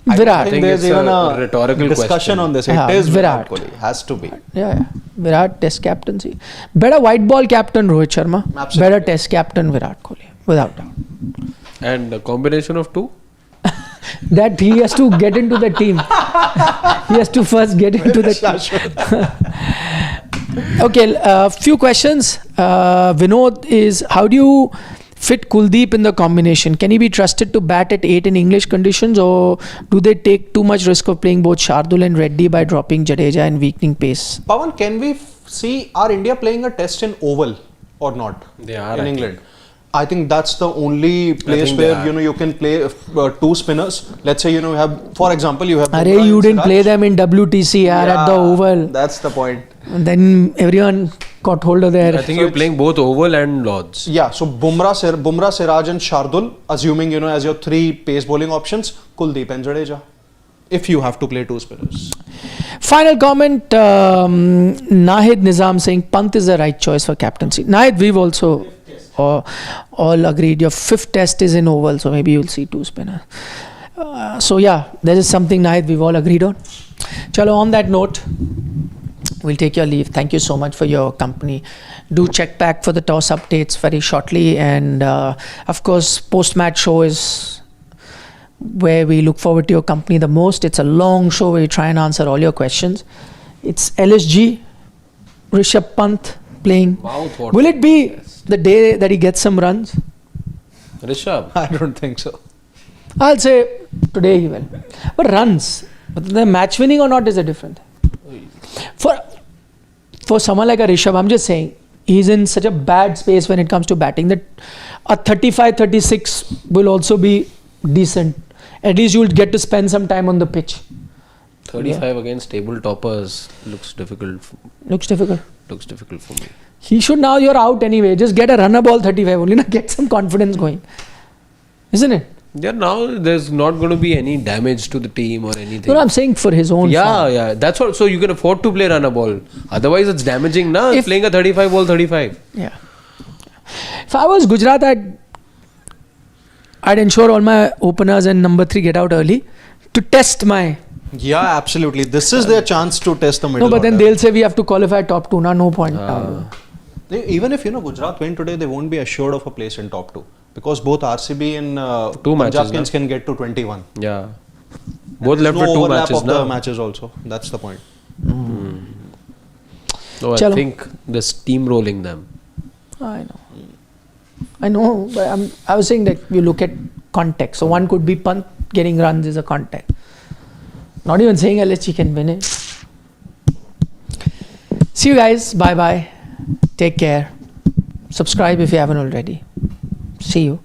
Virat. I think there's it's even a a rhetorical discussion question. on this. Yeah, It is Virat Virat. Kohli. Has to be. Yeah. Virat test captaincy. Better white ball captain Rohit Sharma. Absolutely. Better test captain Virat Kohli. Without doubt. And a combination of 2? That he has to get into the team. He has to first get into the team. Okay, few questions. Vinod is, how do you fit Kuldeep in the combination? Can he be trusted to bat at 8 in English conditions, or do they take too much risk of playing both Shardul and Reddy by dropping Jadeja and weakening pace? Pawan, can we see our India playing a test in oval or not? They are, in I England. I think that's the only place think they where are. you can play 2 spinners. Let's say you have, for example, you have. Arey, Bumrah you and didn't Siraj. play them in WTC at the Oval. That's the point. And then everyone got hold of their. I think you're playing both Oval and Lords. Yeah, so Bumrah, Siraj and Shardul, assuming as your 3 pace bowling options, Kuldeep and Jadeja. If you have to play 2 spinners. Final comment, Nahid Nizam saying Pant is the right choice for captaincy. Nahid, we've also all agreed. Your 5th test is in Oval, so maybe you'll see 2 spinners. So yeah, there is something, Nahid, we've all agreed on. Chalo, on that note, we'll take your leave. Thank you so much for your company. Do check back for the toss updates very shortly, and of course, post-match show is where we look forward to your company the most. It's a long show where we try and answer all your questions. It's LSG, Rishabh Pant playing. Will it be the day that he gets some runs? Rishabh. I don't think so. I'll say today he will. But runs, but the match winning or not is a different thing. For someone like a Rishabh, I'm just saying, he's in such a bad space when it comes to batting that a 35-36 will also be decent. At least you'll get to spend some time on the pitch. 35 against table toppers looks difficult. Looks difficult. Looks difficult for me. He should, now you're out anyway. Just get a runner ball 35 only. Get some confidence going. Isn't it? Yeah, now there's not going to be any damage to the team or anything. No, I'm saying for his own form. Yeah. That's what. So you can afford to play runner ball. Otherwise, it's damaging. If- Playing a 35 ball 35. Yeah. If I was Gujarat, I'd ensure all my openers and number 3 get out early to test my... Yeah, absolutely. This is their chance to test the middle No, but then order. they'll say we have to qualify top 2. No point. Even if Gujarat win today, they won't be assured of a place in top 2 because both RCB and Two matches, Punjab Kings can get to 21. Yeah. Both There's left with no 2 overlap matches of now. the matches also. That's the point. So I Chalo. think they're steamrolling them. I know, but I was saying that you look at context. So one could be Pant getting runs is a context. Not even saying LHG can win it. See you guys. Bye bye. Take care. Subscribe if you haven't already. See you.